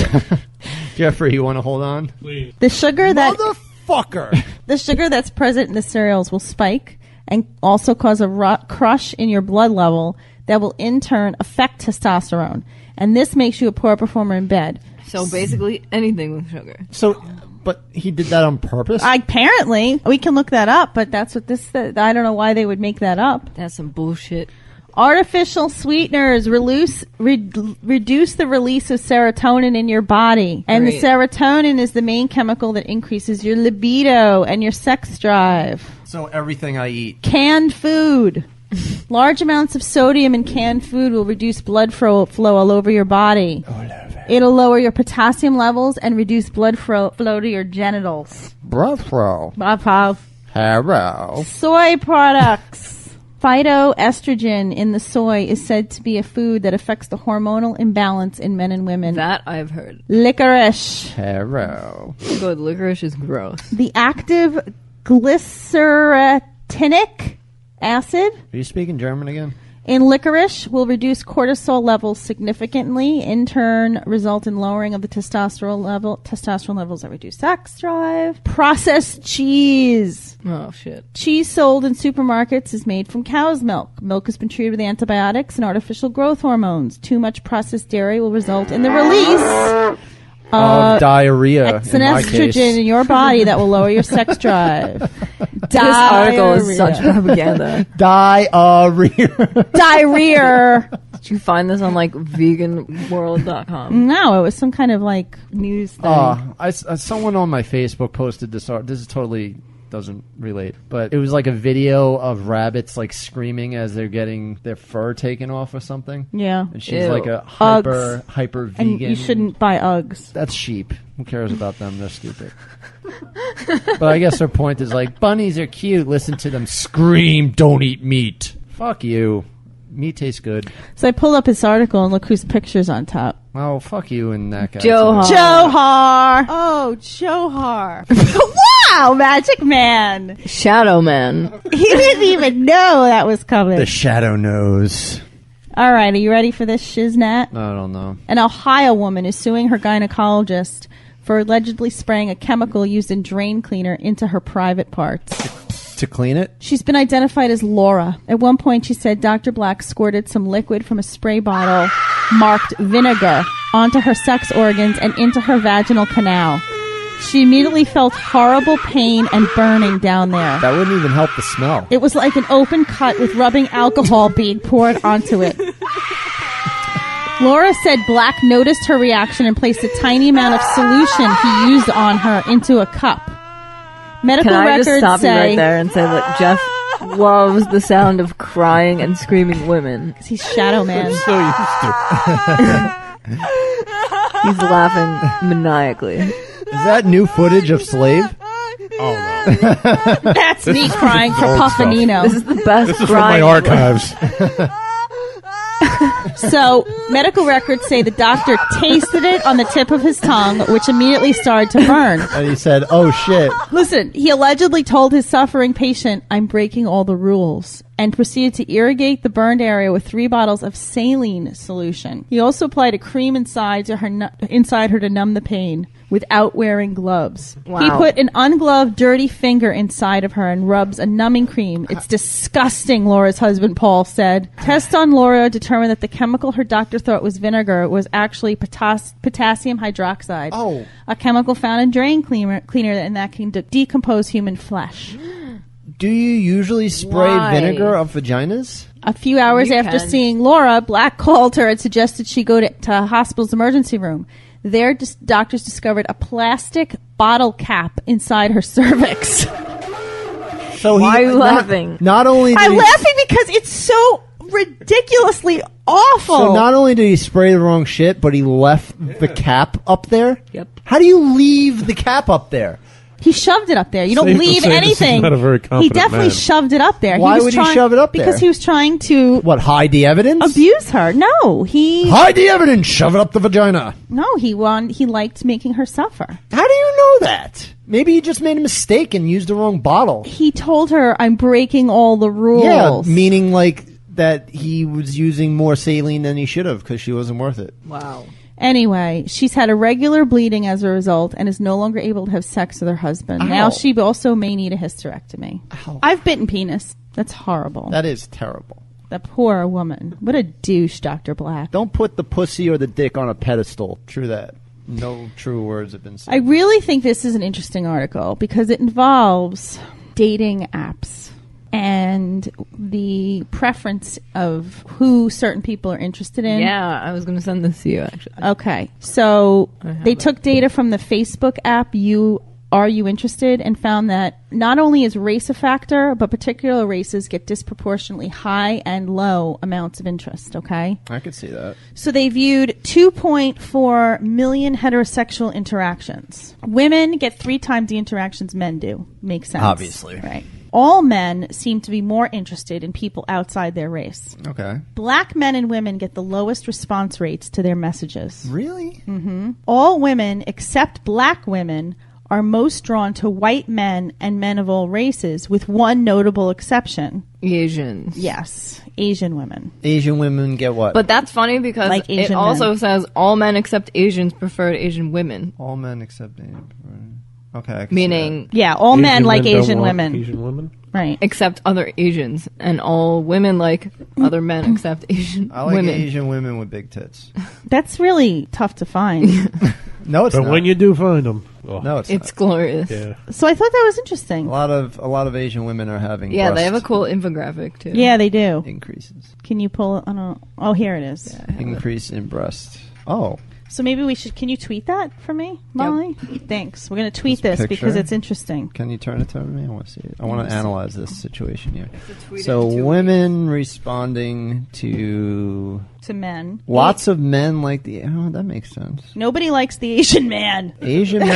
Jeffrey, you want to hold on? Please. The sugar Motherfucker! the sugar that's present in the cereals will spike and also cause a crush in your blood level that will in turn affect testosterone. And this makes you a poor performer in bed. So basically anything with sugar. So, but he did that on purpose? Apparently. We can look that up, but that's what this said. I don't know why they would make that up. That's some bullshit. Artificial sweeteners reduce the release of serotonin in your body. And the serotonin is the main chemical that increases your libido and your sex drive. So everything I eat. Canned food. Large amounts of sodium in canned food will reduce blood flow all over your body. It'll lower your potassium levels and reduce blood flow to your genitals. Blood flow. Hello. Soy products. Phytoestrogen in the soy is said to be a food that affects the hormonal imbalance in men and women. That I've heard. Licorice. Good. Licorice is gross. The active glycerinic acid. Are you speaking German again? In licorice will reduce cortisol levels significantly, in turn result in lowering of the testosterone levels that reduce sex drive. Processed cheese. Oh, shit. Cheese sold in supermarkets is made from cow's milk. Milk has been treated with antibiotics and artificial growth hormones. Too much processed dairy will result in the release of diarrhea. It's an estrogen in your body that will lower your sex drive. This article is such propaganda. Diarrhea. Did you find this on like veganworld.com? No, it was some kind of like news thing. Someone on my Facebook posted this. This is totally doesn't relate, but it was like a video of rabbits like screaming as they're getting their fur taken off or something. Yeah, and she's like a hyper vegan. And you shouldn't buy Uggs. That's sheep. Who cares about them? They're stupid. But I guess her point is like, bunnies are cute. Listen to them scream. Don't eat meat. Fuck you. Meat tastes good. So I pulled up this article and look whose picture's on top. Oh, fuck you and that guy. Johar. Oh, Johar. Wow, Magic Man. Shadow Man. He didn't even know that was coming. The shadow knows. All right, are you ready for this shiznat? I don't know. An Ohio woman is suing her gynecologist for allegedly spraying a chemical used in drain cleaner into her private parts. To clean it? She's been identified as Laura. At one point, she said Dr. Black squirted some liquid from a spray bottle marked vinegar onto her sex organs and into her vaginal canal. She immediately felt horrible pain and burning down there. That wouldn't even help the smell. It was like an open cut with rubbing alcohol being poured onto it. Laura said Black noticed her reaction and placed a tiny amount of solution he used on her into a cup. Medical Can I records just stop say, you right there and say that Jeff loves the sound of crying and screaming women? He's Shadow Man. I'm so used to. He's laughing maniacally. Is that new footage of Slave? Oh no. That's me crying for Puffanino. This is the best. This is from my archives. So, medical records say the doctor tasted it on the tip of his tongue, which immediately started to burn. And he said, oh shit. Listen, he allegedly told his suffering patient, I'm breaking all the rules, and proceeded to irrigate the burned area with 3 bottles of saline solution. He also applied a cream inside her to numb the pain without wearing gloves. Wow. He put an ungloved, dirty finger inside of her and rubs a numbing cream. It's disgusting, Laura's husband, Paul, said. Tests on Laura determined that the chemical her doctor thought was vinegar was actually potassium hydroxide, a chemical found in drain cleaner and that can decompose human flesh. Do you usually spray vinegar up vaginas? A few hours after seeing Laura, Black called her and suggested she go to a hospital's emergency room. There, doctors discovered a plastic bottle cap inside her cervix. So why are you laughing? Not only I'm laughing because it's so ridiculously awful. So not only did he spray the wrong shit, but he left the cap up there? Yep. How do you leave the cap up there? He shoved it up there. You don't Safe to leave say this anything. is not a very He competent definitely man. shoved it up there. Why would he shove it up there? Because he was trying to... What, hide the evidence? Abuse her. No, he... Hide the evidence! Shove it up the vagina! No, he liked making her suffer. How do you know that? Maybe he just made a mistake and used the wrong bottle. He told her, I'm breaking all the rules. Yeah, meaning like that he was using more saline than he should have because she wasn't worth it. Wow. Anyway, she's had irregular bleeding as a result and is no longer able to have sex with her husband. Ow. Now she also may need a hysterectomy. Ow. I've bitten penis. That's horrible. That is terrible. That poor woman. What a douche, Dr. Black. Don't put the pussy or the dick on a pedestal. True that. No true words have been said. I really think this is an interesting article because it involves dating apps and the preference of who certain people are interested in. Yeah, I was going to send this to you, actually. Okay. So they took data from the Facebook app, Are You Interested, and found that not only is race a factor, but particular races get disproportionately high and low amounts of interest, okay? I could see that. So they viewed 2.4 million heterosexual interactions. Women get 3 times the interactions men do. Makes sense. Obviously. Right. All men seem to be more interested in people outside their race. Okay. Black men and women get the lowest response rates to their messages. Really? Mm-hmm. All women, except black women, are most drawn to white men and men of all races, with one notable exception. Asians. Yes. Asian women. Asian women get what? But that's funny because Like it Asian also men. says all men except Asians prefer Asian women. All men except Asian. Okay. I can Meaning... Yeah, all Asian men like don't Asian want women. Asian women? Right. Except other Asians. And all women like other men except Asian I like women. Asian women with big tits. That's really tough to find. No, it's But not. when you do find them, No, it's It's not. glorious. yeah. So I thought that was interesting. A lot of Asian women are having Yeah, they have a breast cool infographic, too. Yeah, they do. increases. Can you pull it? I don't know. Oh, here it is. Yeah, I have it. Increase in breast. Oh. So maybe we should. Can you tweet that for me, Molly? Thanks. We're going to tweet This this because picture? it's interesting. Can you turn it to me? I want to see it. I want to analyze this situation here. tweet So in 2 women responding to To men. lots of men like the. Oh, that makes sense. Nobody likes the Asian man. Asian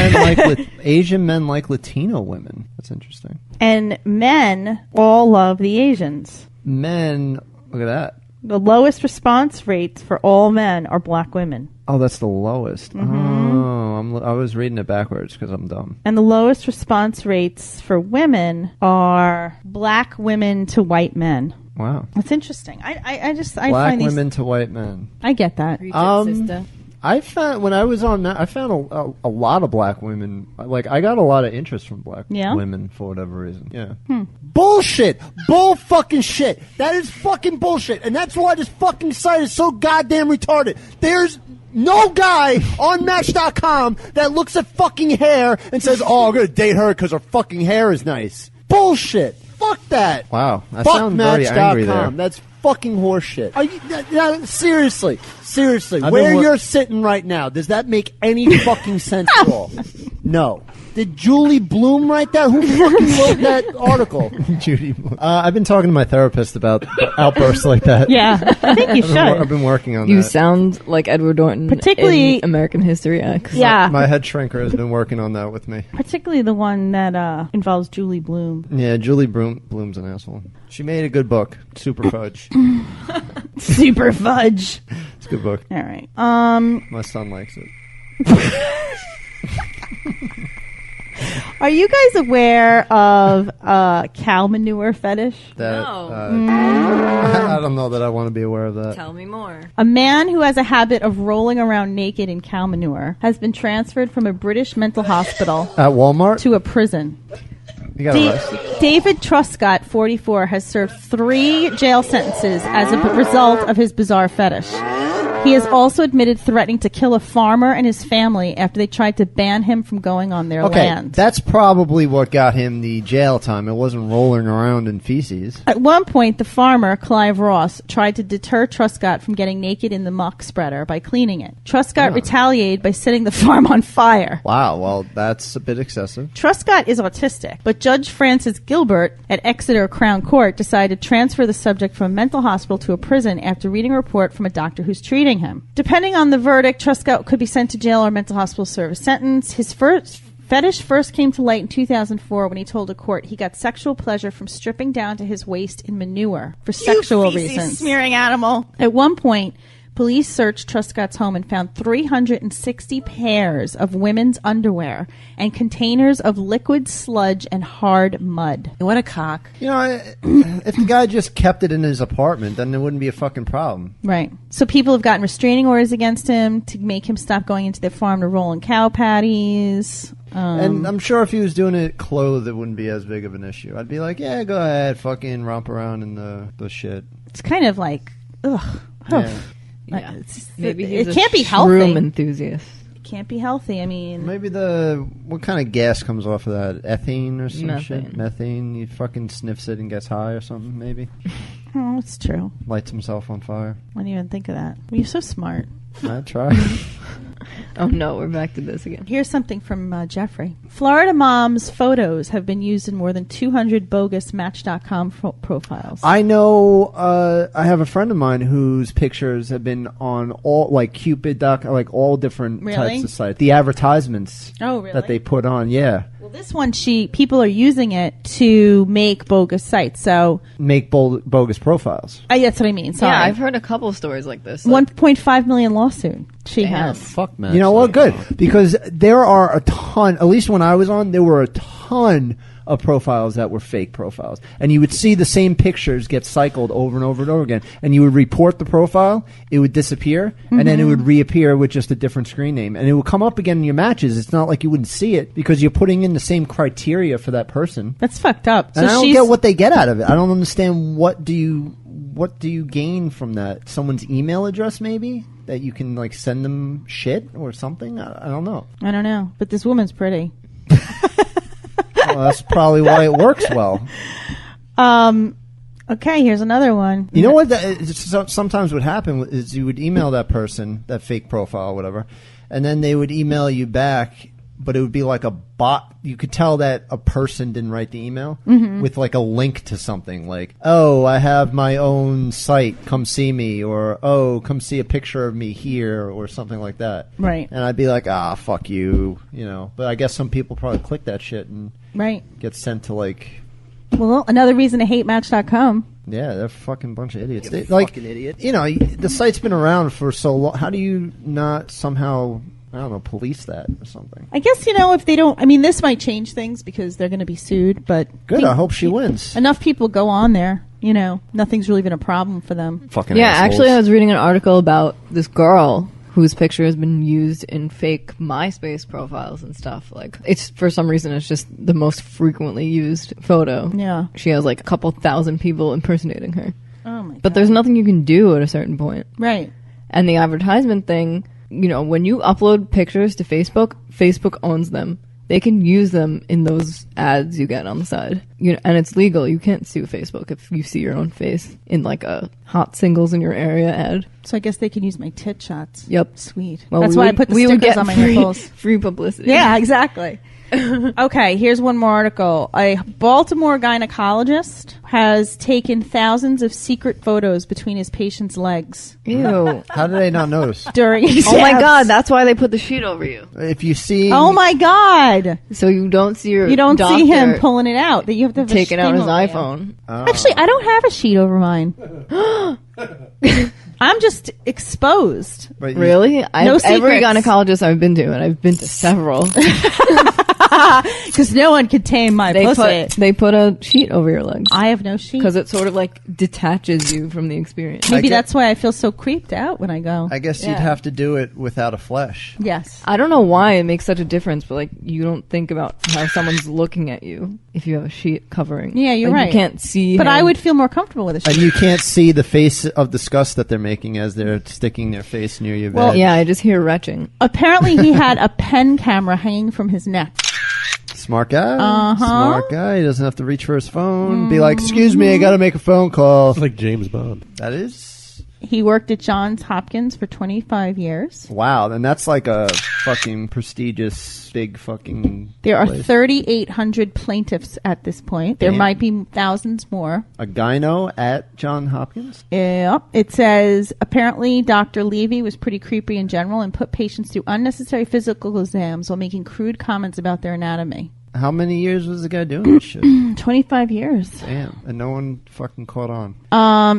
men like Latino women. That's interesting. And men all love the Asians. Men, look at that. The lowest response rates for all men are black women. Oh, that's the lowest. Mm-hmm. Oh, I was reading it backwards because I'm dumb. And the lowest response rates for women are black women to white men. Wow. That's interesting. I Black find these. women to white men. I get that. Preach it, sister. I found when I was on that, I found a lot of black women. Like I got a lot of interest from black women for whatever reason. Yeah. Bullshit. Bull fucking shit. That is fucking bullshit. And that's why this fucking site is so goddamn retarded. There's no guy on Match.com that looks at fucking hair and says, "Oh, I'm gonna date her because her fucking hair is nice." Bullshit. Fuck that. Wow. That sounds very angry there. That's fucking horseshit. Are you, seriously, where you're sitting right now, does that make any fucking sense at all? No. Did Julie Bloom write that? Who fucking wrote that article? Judy Bloom. I've been talking to my therapist about outbursts like that. Yeah, I think you should. I've been working on that. You sound like Edward Norton Particularly- in American History X. Yeah. My head shrinker has been working on that with me. Particularly the one that involves Julie Bloom. Yeah, Julie Bloom's an asshole. She made a good book, Super Fudge. Super Fudge. It's a good book. All right. My son likes it. Are you guys aware of cow manure fetish? That, No. I don't know that I want to be aware of that. Tell me more. A man who has a habit of rolling around naked in cow manure has been transferred from a British mental hospital At Walmart? to a prison. You got arrested? David Truscott, 44, has served 3 jail sentences as a result of his bizarre fetish. He has also admitted threatening to kill a farmer and his family after they tried to ban him from going on their land. That's probably what got him the jail time. It wasn't rolling around in feces. At one point, the farmer, Clive Ross, tried to deter Truscott from getting naked in the muck spreader by cleaning it. Truscott retaliated by setting the farm on fire. Wow, well, that's a bit excessive. Truscott is autistic, but Judge Francis Gilbert at Exeter Crown Court decided to transfer the subject from a mental hospital to a prison after reading a report from a doctor who's treating him. Depending on the verdict, Truscott could be sent to jail or mental hospital service sentence. His fetish first came to light in 2004 when he told a court he got sexual pleasure from stripping down to his waist in manure for sexual reasons. Smearing animal. At one point, Police searched Truscott's home and found 360 pairs of women's underwear and containers of liquid sludge and hard mud. What a cock. You know, if the guy just kept it in his apartment, then there wouldn't be a fucking problem. Right. So people have gotten restraining orders against him to make him stop going into their farm to roll in cow patties. And I'm sure if he was doing it clothed, it wouldn't be as big of an issue. I'd be like, yeah, go ahead, fucking romp around in the shit. It's kind of like, ugh. Yeah. Yeah. Maybe it can't be healthy. Shroom enthusiast. It can't be healthy. I mean, maybe what kind of gas comes off of that? Ethane or some Methane. shit? Methane. He fucking sniffs it and gets high or something. Maybe. Oh, it's true. Lights himself on fire. I didn't even think of that. Well, you're so smart. I try. Oh no, we're back to this again. Here's something from Jeffrey. Florida mom's photos have been used in more than 200 bogus Match.com profiles. I know. I have a friend of mine whose pictures have been on all like Cupid, like all different types of sites. The advertisements that they put on, yeah. Well, this one, people are using it to make bogus sites. So make bogus profiles. That's what I mean. Sorry. Yeah, I've heard a couple stories like this. 1.5 million lawsuit she has. Fuck, man. You know what? Good, because there are a ton. At least when I was on, there were a ton of profiles that were fake profiles, and you would see the same pictures get cycled over and over and over again. And you would report the profile, it would disappear, and then it would reappear with just a different screen name, and it would come up again in your matches. It's not like you wouldn't see it because you're putting in the same criteria for that person. That's fucked up. And I don't get what they get out of it. I don't understand what do you gain from that? Someone's email address, maybe? That you can like send them shit or something? I don't know. I don't know. But this woman's pretty. Well, that's probably why it works well. Okay, here's another one. You know what? Sometimes what happened is you would email that person, that fake profile or whatever, and then they would email you back, but it would be like a bot. You could tell that a person didn't write the email with like a link to something like, oh, I have my own site, come see me, or oh, come see a picture of me here, or something like that. Right. And I'd be like, fuck you, you know. But I guess some people probably click that shit and get sent to like... Well, another reason to hate Match.com. Yeah, they're a fucking bunch of idiots. Fucking idiot. You know, the site's been around for so long. How do you not somehow... I don't know, police that or something. I guess, if they don't... I mean, this might change things because they're going to be sued, but... Good, I hope she wins. Enough people go on there, nothing's really been a problem for them. Fucking yeah, assholes. Actually, I was reading an article about this girl whose picture has been used in fake MySpace profiles and stuff. Like, it's, for some reason, it's just the most frequently used photo. Yeah. She has like a couple thousand people impersonating her. Oh my God. But there's nothing you can do at a certain point. Right. And the advertisement thing... when you upload pictures to Facebook, Facebook owns them. They can use them in those ads you get on the side. And it's legal. You can't sue Facebook if you see your own face in like a hot singles in your area ad. So I guess they can use my tit shots. Yep. Sweet. Well, that's why I put the stickers on my nipples. Free publicity. Yeah, exactly. Okay, here's one more article. A Baltimore gynecologist has taken thousands of secret photos between his patients' legs. Ew. How did they not notice? During exams. Oh my God, that's why they put the sheet over you. If you see... Oh my God. So you don't see your You don't doctor see him pulling it out. That you have to have taking out his over iPhone. Actually, I don't have a sheet over mine. I'm just exposed. Really? No Every secrets. gynecologist I've been to, and I've been to several. Because no one could tame my pussy. They put a sheet over your legs. I have no sheet. Because it sort of like detaches you from the experience. Maybe that's why I feel so creeped out when I go. I guess you'd have to do it without a flesh. Yes. I don't know why it makes such a difference, but like you don't think about how someone's looking at you if you have a sheet covering. Yeah, you're right. You can't see But him. I would feel more comfortable with a sheet. And you can't see the face of disgust that they're making as they're sticking their face near your Well, bed. yeah, I just hear retching. Apparently he had a pen camera hanging from his neck. Smart guy. Smart guy. He doesn't have to reach for his phone. Be like, excuse me, I got to make a phone call. It's like James Bond. That is... He worked at Johns Hopkins for 25 years. Wow, then that's like a fucking prestigious, big fucking There are place. 3,800 plaintiffs at this point. There Damn. might be thousands more. A gyno at Johns Hopkins? Yeah. It says, apparently Dr. Levy was pretty creepy in general and put patients through unnecessary physical exams while making crude comments about their anatomy. How many years was the guy doing this shit? 25 years. Damn, and no one fucking caught on.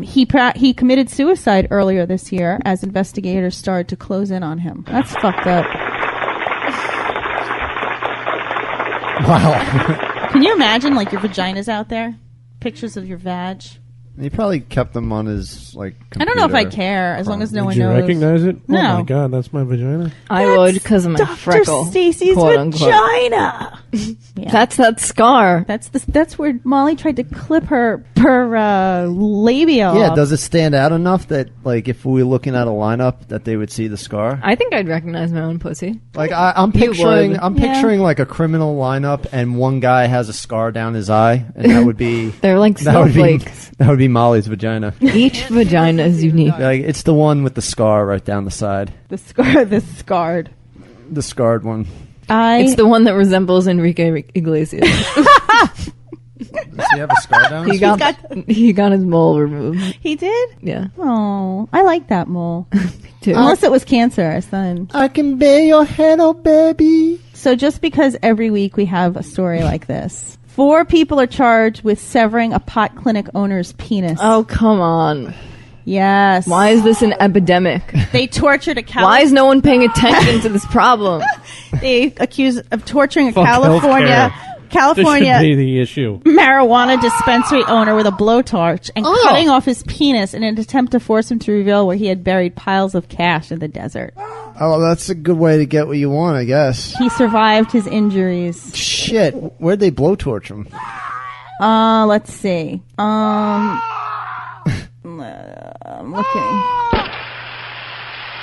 He committed suicide earlier this year as investigators started to close in on him. That's fucked up. Wow. Can you imagine, like, your vagina's out there? Pictures of your vag? He probably kept them on his, like, computer. I don't know if I care, as long as no one knows. Did you recognize it? No. Oh my god, that's my vagina. I would because of my freckle. Stacey's vagina. Yeah. That's that scar. That's where Molly tried to clip her labia. Yeah, off. does it stand out enough that, like, if we were looking at a lineup, that they would see the scar? I think I'd recognize my own pussy. Like, I'm picturing like a criminal lineup, and one guy has a scar down his eye, and that would be they're like snowflakes. That would be Molly's vagina. Each vagina is unique. Like, it's the one with the scar right down the side. The scarred one. It's the one that resembles Enrique Iglesias. Does he have a scar down? He got his mole removed. He did? Yeah. Oh, I like that mole. Me too. Unless it was cancerous, then. I can bear your head, oh baby. So just because every week we have a story like this, 4 people are charged with severing a pot clinic owner's penis. Oh, come on. Yes. Why is this an epidemic? They tortured a Why is no one paying attention to this problem? They accused of torturing a Fuck California This should be the issue. marijuana dispensary owner with a blowtorch and cutting off his penis in an attempt to force him to reveal where he had buried piles of cash in the desert. Oh, that's a good way to get what you want, I guess. He survived his injuries. Shit, where'd they blowtorch him? Let's see. I'm looking.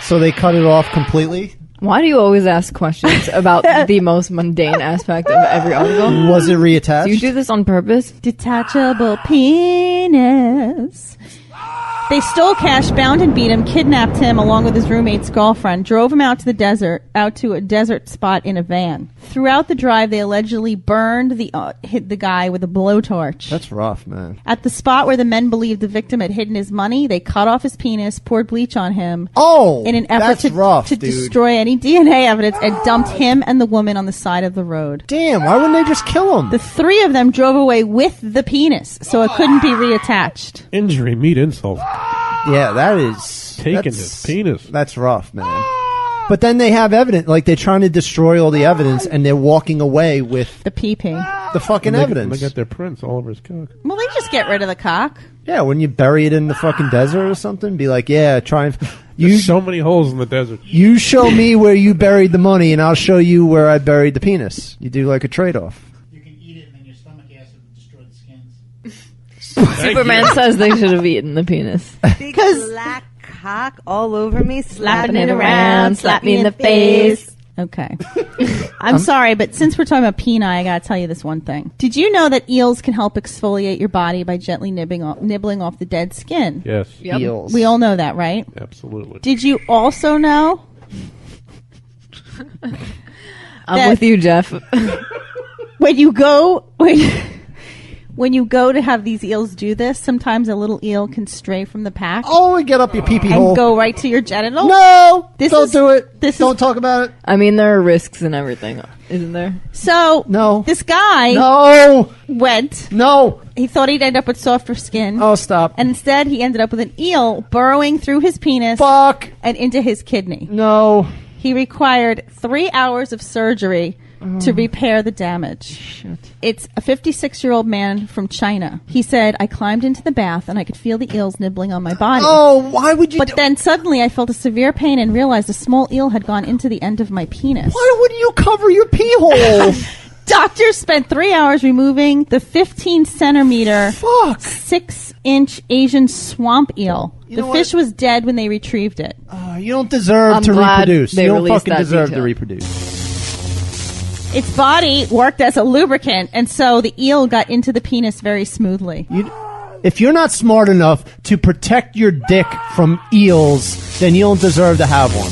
So they cut it off completely? Why do you always ask questions about the most mundane aspect of every article? Was it reattached? Do you do this on purpose? Detachable penis. They stole cash, bound and beat him, kidnapped him along with his roommate's girlfriend, drove him out to a desert spot in a van. Throughout the drive, they allegedly burned hit the guy with a blowtorch. That's rough, man. At the spot where the men believed the victim had hidden his money, they cut off his penis, poured bleach on him. Oh, in an effort to destroy any DNA evidence, and dumped him and the woman on the side of the road. Damn, why wouldn't they just kill him? The 3 of them drove away with the penis, so it couldn't be reattached. Injury, meet insult. Yeah, that is... Taking his penis. That's rough, man. But then they have evidence, like they're trying to destroy all the evidence, and they're walking away with... the peepee. The fucking evidence. They got their prints all over his cock. Well, they just get rid of the cock. Yeah, when you bury it in the fucking desert or something, be like, yeah, try and... There's so many holes in the desert. You show me where you buried the money, and I'll show you where I buried the penis. You do like a trade-off. Superman says they should have eaten the penis. Because black cock all over me, Slapping it around, slap me in the face. Okay. I'm sorry, but since we're talking about peni, I gotta tell you this one thing. Did you know that eels can help exfoliate your body by gently nibbling off the dead skin? Yes. Yep. Eels. We all know that, right? Absolutely. Did you also know? I'm with you, Jeff. When you go to have these eels do this, sometimes a little eel can stray from the pack. Oh, and get up your pee-pee hole. And go right to your genital. No! Don't do it. Don't talk about it. I mean, there are risks and everything, isn't there? So, no. This guy went. No. He thought he'd end up with softer skin. Oh, stop. And instead, he ended up with an eel burrowing through his penis. Fuck. And into his kidney. No. He required 3 hours of surgery to repair the damage. Shit. It's a 56-year-old man from China. He said, I climbed into the bath and I could feel the eels nibbling on my body. Oh, why would you? But then suddenly I felt a severe pain and realized a small eel had gone into the end of my penis. Why wouldn't you cover your pee hole? Doctors spent 3 hours removing the 15-centimeter, 6-inch Asian swamp eel. The fish was dead when they retrieved it. You don't deserve to reproduce. You don't fucking deserve to reproduce. Its body worked as a lubricant, and so the eel got into the penis very smoothly. If you're not smart enough to protect your dick from eels, then you don't deserve to have one.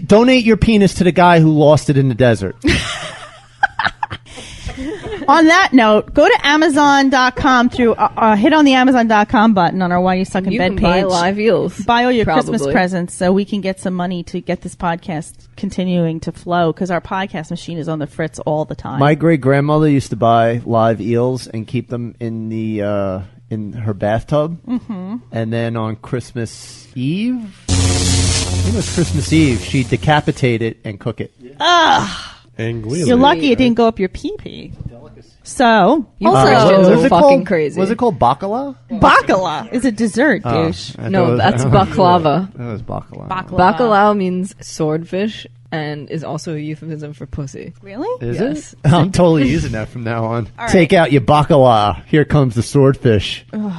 Donate your penis to the guy who lost it in the desert. On that note, go to Amazon.com hit on the Amazon.com button on our Why You Suck in You Bed can page. buy live eels. Buy all your Probably. Christmas presents so we can get some money to get this podcast continuing to flow because our podcast machine is on the fritz all the time. My great grandmother used to buy live eels and keep them in the in her bathtub, and then on Christmas Eve, I think it was Christmas Eve, she'd decapitate it and cook it. Ugh. Anguilla. You're lucky it didn't go up your pee-pee. So, You also, Christians are fucking called, crazy. Was it called bacala? Bacala is a dessert, douche. No, that's baklava. That was bacala. Bacalao means swordfish and is also a euphemism for pussy. Really? Is Yes. it? I'm totally using that from now on. All Take out your bacala. Here comes the swordfish. Ew.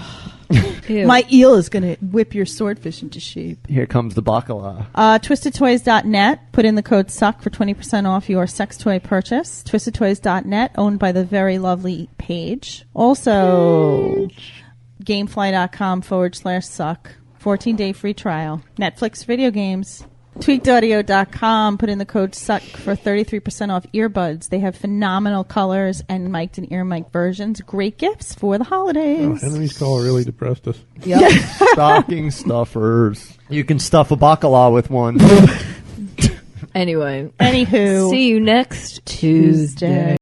My eel is going to whip your swordfish into shape. Here comes the bacala. TwistedToys.net. Put in the code SUCK for 20% off your sex toy purchase. TwistedToys.net, owned by the very lovely Paige. Also, Gamefly.com/suck. 14-day free trial. Netflix video games. Tweakedaudio.com. Put in the code SUCK for 33% off earbuds. They have phenomenal colors and mic'd and ear mic versions. Great gifts for the holidays. Oh, Henry's call really depressed us. Yep. Stocking stuffers. You can stuff a bacala with one. Anyway. Anywho. See you next Tuesday.